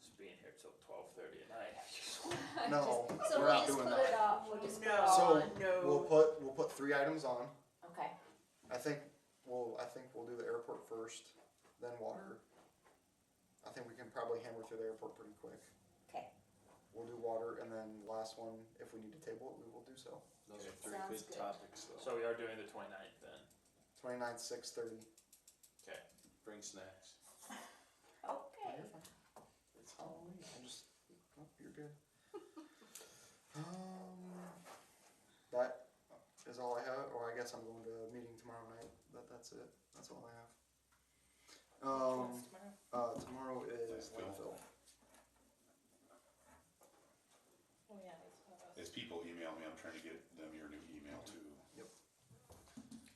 just being here till 12:30 at night. No, So we're we'll not just doing put that. it off, we'll just put it No. off. So no. we'll put 3 items on. Okay, I think we'll do the airport first, then water. I think we can probably hammer through the airport pretty quick. okay. we'll do water, and then last one, if we need to table it, we will do so. Those are three Sounds good good. topics though. So we are doing the 29th then. 29th, 6:30. Okay. Bring snacks. Okay. You're fine. It's Halloween. Oh, you're good. That is all I have, or I guess I'm going to a meeting tomorrow night. That's it. That's all I have. What's tomorrow? Tomorrow is Landfill. landfill. Oh, yeah, it's, As people email me, I'm trying to get them your new email too.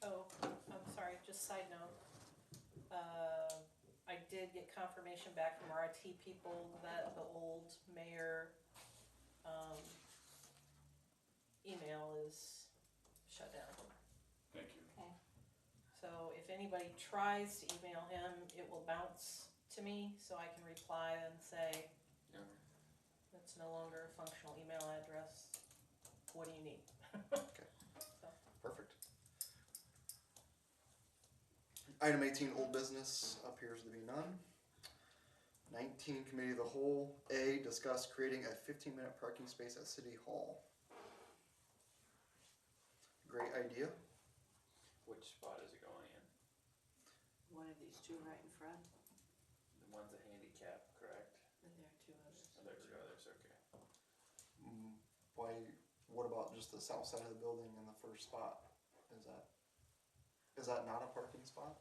oh, I'm sorry, just side note. I did get confirmation back from our IT people that the old mayor, email is shut down. Thank you. Okay. So if anybody tries to email him, it will bounce to me, so I can reply and say, Yeah. it's no longer a functional email address. What do you need? Perfect. Item 18, old business, appears to be none. 19, committee of the whole. A, discuss creating a 15-minute parking space at City Hall. Great idea. Which spot is it going in? One of these two right in front, The one's a handicap, correct? and there are two others. Oh, there were two others, okay. Why, what about just the south side of the building in the first spot? Is that not a parking spot?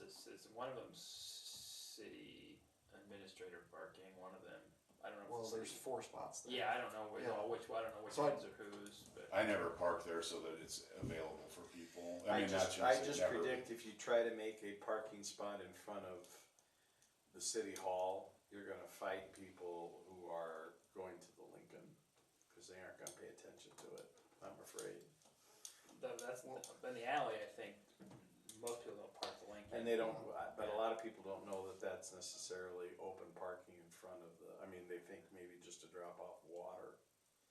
It's one of them's city administrator parking, one of them, I don't know. Well, if it's there's city. 4 spots there. Yeah, I don't know Yeah. which I don't know which So ones are whose, but. I never park there so that it's available for people. I mean, that's just never- predict if you try to make a parking spot in front of the city hall, you're gonna fight people who are going to the Lincoln, cause they aren't gonna pay attention to it, I'm afraid. In the alley, I think, most people don't park the Lincoln. And they don't, but a lot of people don't know that that's necessarily open parking in front of the, I mean, they think maybe just to drop off water.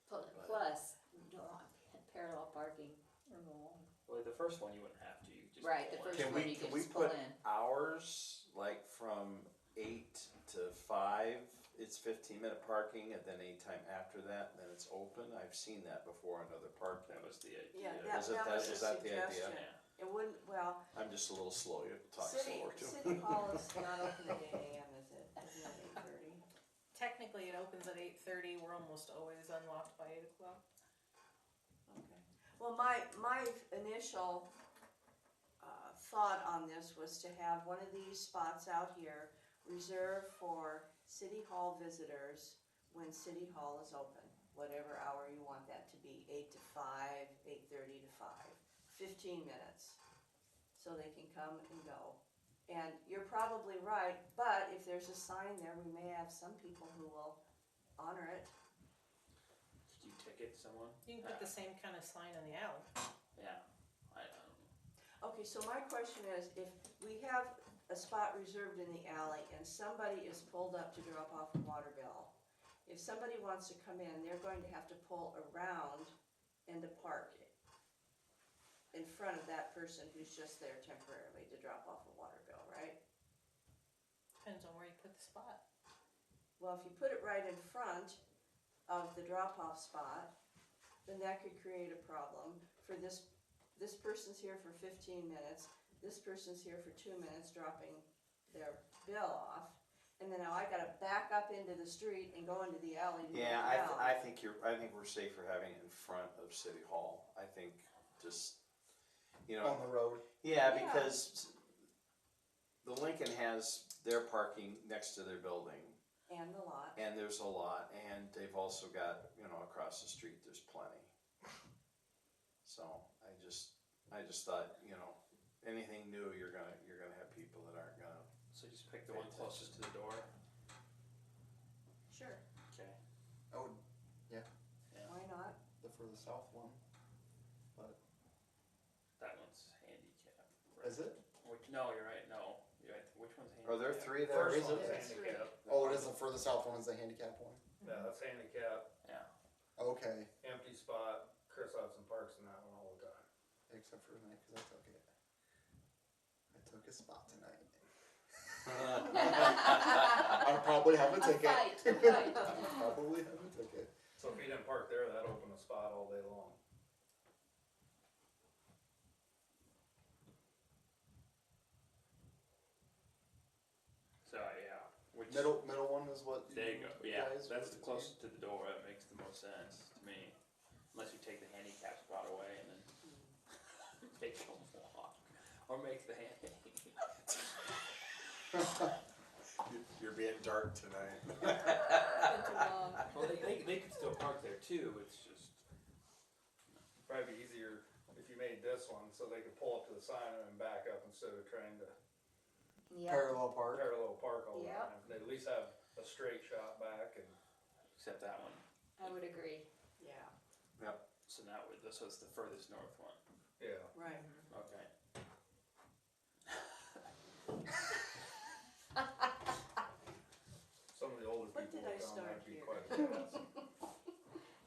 Plus, you don't want parallel parking removal. Well, the first one you wouldn't have to, you could just. Right, the pull in. first one you Can can we just pull put in. hours, like from 8 to 5, it's 15-minute parking, and then anytime after that, then it's open? I've seen that before in other parking. That was the idea. Yeah, Was it that that- was was a that the idea? suggestion. Yeah. It wouldn't, well, I'm just a little slow, you have to talk City slower too. Hall is not open at 8 AM, is it? Isn't it 8:30? Technically, it opens at 8:30, we're almost always unlocked by 8 o'clock. Okay. Well, my initial, thought on this was to have one of these spots out here reserved for City Hall visitors when City Hall is open, whatever hour you want that to be, 8 to 5, 8:30 to 5, 15 minutes, so they can come and go. And you're probably right, but if there's a sign there, we may have some people who will honor it. Could you ticket someone? You can put the same kind of sign in the alley. Yeah, I don't know. Okay, so my question is, if we have a spot reserved in the alley and somebody is pulled up to drop off a water bill, if somebody wants to come in, they're going to have to pull around and to park in front of that person who's just there temporarily to drop off a water bill, right? Depends on where you put the spot. Well, if you put it right in front of the drop-off spot, then that could create a problem for this person's here for 15 minutes, this person's here for 2 minutes dropping their bill off, and then now I gotta back up into the street and go into the alley to Yeah, get it down. I think we're safer having it in front of City Hall. I think just, you know. On the road. Yeah, Yeah. because the Lincoln has their parking next to their building, And the lot. and there's a lot, and they've also got, across the street, there's plenty. So, I just thought, anything new, you're gonna have people that aren't gonna. So just pick the one closest to the door. Sure, Okay. I would, why not? the further south one. But, That one's handicap. is it? No, you're right. No, you're right. Which one's handicap? Are there 3 there? First is one's it? handicap. Oh, it is the further south one is the handicap one. Yeah, that's handicap, Yeah. Okay, empty spot. Chris Hudson parks in that one all the time. except for tonight, cause I took it. I took a spot tonight. I'll probably have a ticket. A fight. Probably have a ticket. So if he didn't park there, that'd open a spot all day long. So, yeah, which, Middle one is what there you go, yeah, guys that's the would- closest to the door, that makes the most sense to me. Unless you take the handicap spot away and then make them walk, or make the You're being dark tonight. well, they could still park there too, it's just, Probably be easier if you made this one so they could pull up to the sign and then back up instead of trying to Yeah, Parallel park. parallel park all the Yep. time. They at least have a straight shot back and. except that one, I would agree. Yeah, so now, so it's the furthest north one, Yeah. right. okay. Some of the older What people did I look on, start that'd be here? quite a mess.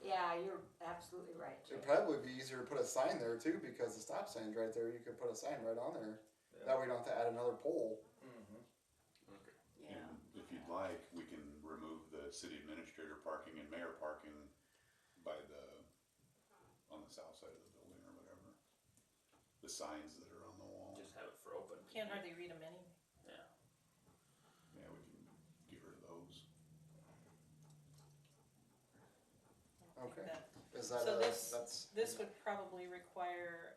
Yeah, you're absolutely right, Joe. It'd probably be easier to put a sign there too, because the stop sign's right there, you could put a sign right on there. That way you don't have to add another pole. Mhm. Okay. Yeah, And if you'd like, we can remove the city administrator parking and mayor parking by on the south side of the building or whatever. The signs that are on the wall. Just have it for open. Can't hardly read them anyway. Yeah. Yeah, we can get rid of those. I don't think Okay. that- Is that So a, this- that's. This would probably require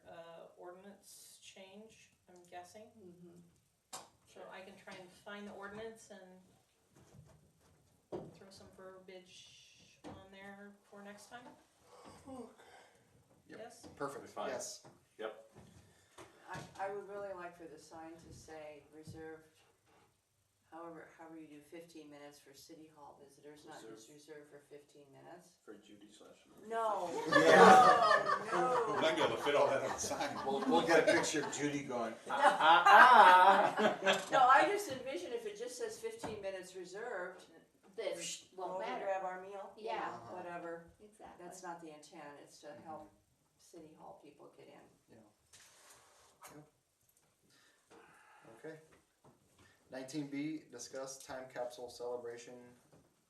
ordinance change, I'm guessing. mm-hmm. So I can try and find the ordinance and throw some verbiage on there for next time? Yep. Yes? Perfect, Fine. yes. I would really like for the sign to say reserved, however you do 15 minutes for city hall visitors, not just reserved for 15 minutes. For Judy Schlesinger. No. Yeah. No, We're not gonna be able to fit all that on the sign. We'll get a picture of Judy going, No, I just envision if it just says 15 minutes reserved, Then go won't over matter. grab our meal, you Yeah. know, whatever. Exactly. That's not the intent, it's to help city hall people get in. Okay. 19B, discuss time capsule celebration,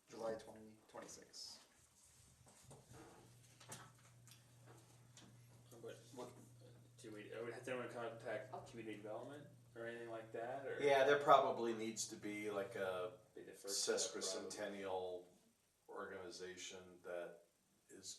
July 2026. But, has anyone contact community development or anything like that, or? yeah, there probably needs to be like a Be the first step, probably. sesquicentennial organization that is,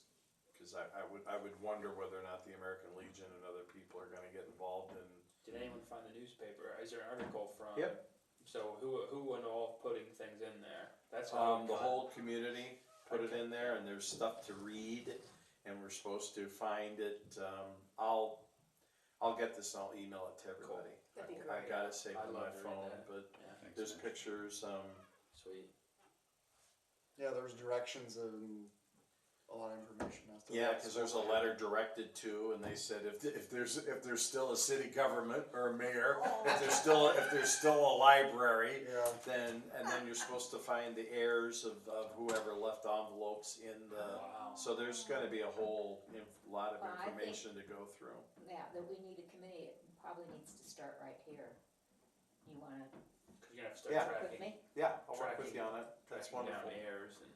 cause I would wonder whether or not the American Legion and other people are gonna get involved in. Did anyone find the newspaper? Is there an article from? Yep. So who went all putting things in there? That's The whole community put it in there, and there's stuff to read, and we're supposed to find it, I'll get this and I'll email it to everybody. That'd be I great. got it saved I'd on my love to read phone, that. but Yeah, Thanks, there's Mitch. pictures, sweet. Yeah, there's directions and a lot of information as to. yeah, what's cause there's a going on. letter directed to, and they said if there's still a city government or a mayor, if there's still a library, Yeah, then you're supposed to find the heirs of whoever left envelopes in the, Wow. so there's gonna be a whole lot of Well, I think- information to go through. Yeah, that we need a committee, it probably needs to start right here. You wanna Cause you're gonna have to start Yeah. work with tracking, me? Yeah, I'll work with you on it, that's tracking down wonderful. the errors and.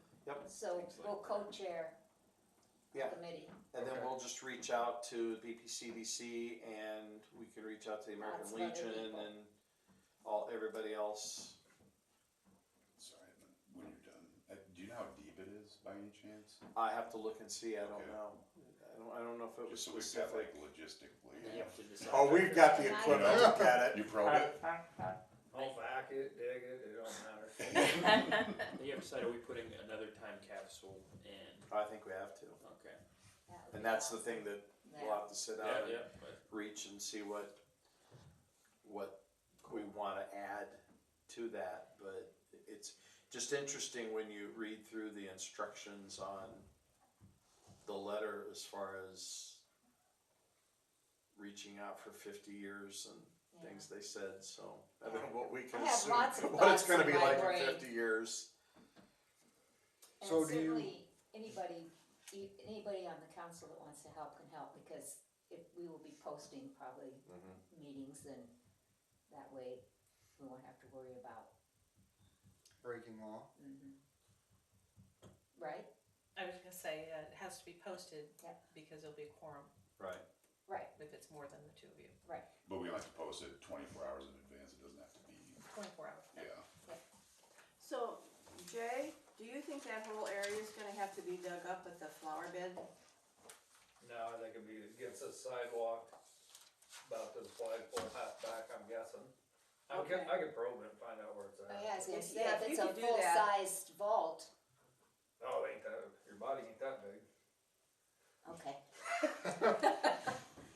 So Things like we'll that. co-chair Yeah. the committee. And then Okay. we'll just reach out to BPCDC, and we can reach out to the American Lots of other Legion people. and everybody else. Sorry, but when you're done, do you know how deep it is by any chance? I have to look and see, I don't Okay. know. I don't know if it was Just so we've got specific. like logistically. You have to decide. Oh, we've got the I equipment to get it. You probe it? I'll vac it, dig it don't matter. You have to decide, are we putting another time capsule in? I think we have to. Okay. That would And be that's the awesome. thing that we'll Yeah. have to sit Yeah, down and yeah, but reach and see what we wanna add to that, but it's just interesting when you read through the instructions on the letter as far as reaching out for 50 years and Yeah. things they said, so I don't know what we can I have assume, lots of what it's thoughts gonna in be my like brain. in 50 years. And So do you- certainly, anybody on the council that wants to help can help, because we will be posting probably meetings, and that way we won't have to worry about breaking law. Right, I was gonna say, it has to be posted, Yep. because there'll be a quorum Right. right, if it's more than the two of you, right. But we like to post it 24 hours in advance, it doesn't have to be, 24 hours. yeah. So, Jay, do you think that whole area is gonna have to be dug up with the flower bed? No, I think it'd be against the sidewalk, about this flagpole half back, I'm guessing. Okay. I could probe it and find out where it's Oh, at. yeah, I was gonna If- say, yeah, if if it's you a could do that. full-sized vault, Oh, ain't that, your body ain't that big. okay.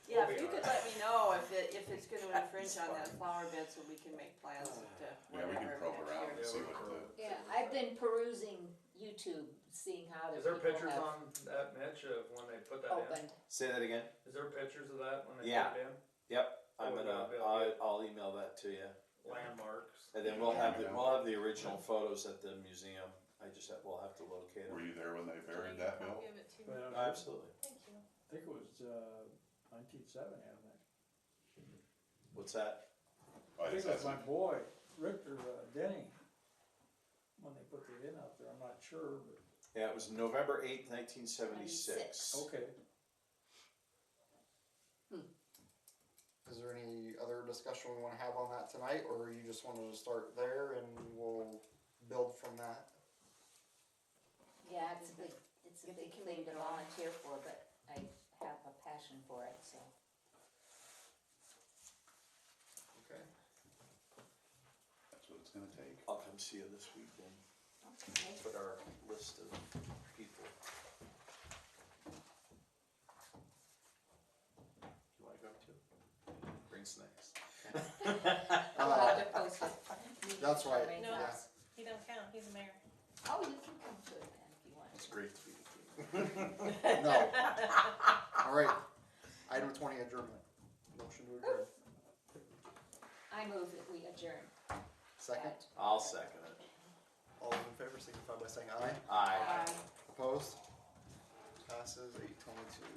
Yeah, We'll if be you could alright. let me know if it's gonna infringe on that flower bed, so we can make plans to Yeah, we whatever can probe next around year. and see we what can the, probe it, see Yeah, what's I've at. been perusing YouTube, seeing how other Is there people pictures have on that, Mitch, of when they put that in? opened. Say that again? Is there pictures of that when they Yeah. put it in? Yep, I'm Oh, we're gonna, gonna be able to get- I'll email that to you. Landmarks. And then we'll have the original photos at the museum. We'll have to locate were them. you there when they Can buried you that, copy Bill? of it to me? Well, Absolutely. Thank you. I think it was 1970, I think. What's that? I think it was my boy, Richter Denny, when they put the in out there. I'm not sure, but Yeah, it was November 8th, 1976. okay. Is there any other discussion we wanna have on that tonight, or you just wanted to start there and we'll build from that? Yeah, it's a big Get the thing to committee going. volunteer for, but I have a passion for it, so. Okay. That's what it's gonna take. I'll come see you this weekend. Okay. Put our list of people. You wanna go too? Bring snacks. We'll have to post it. That's right, Right No, now. he don't count, he's a mayor. Oh, you can come to it then if you want. It's great to be with you. No. Alright, item 20, adjournment. Motion to adjourn. I move that we adjourn. Second, I'll second it. all those in favor signify by saying aye. Aye. Bye. Opposed? Passes 822.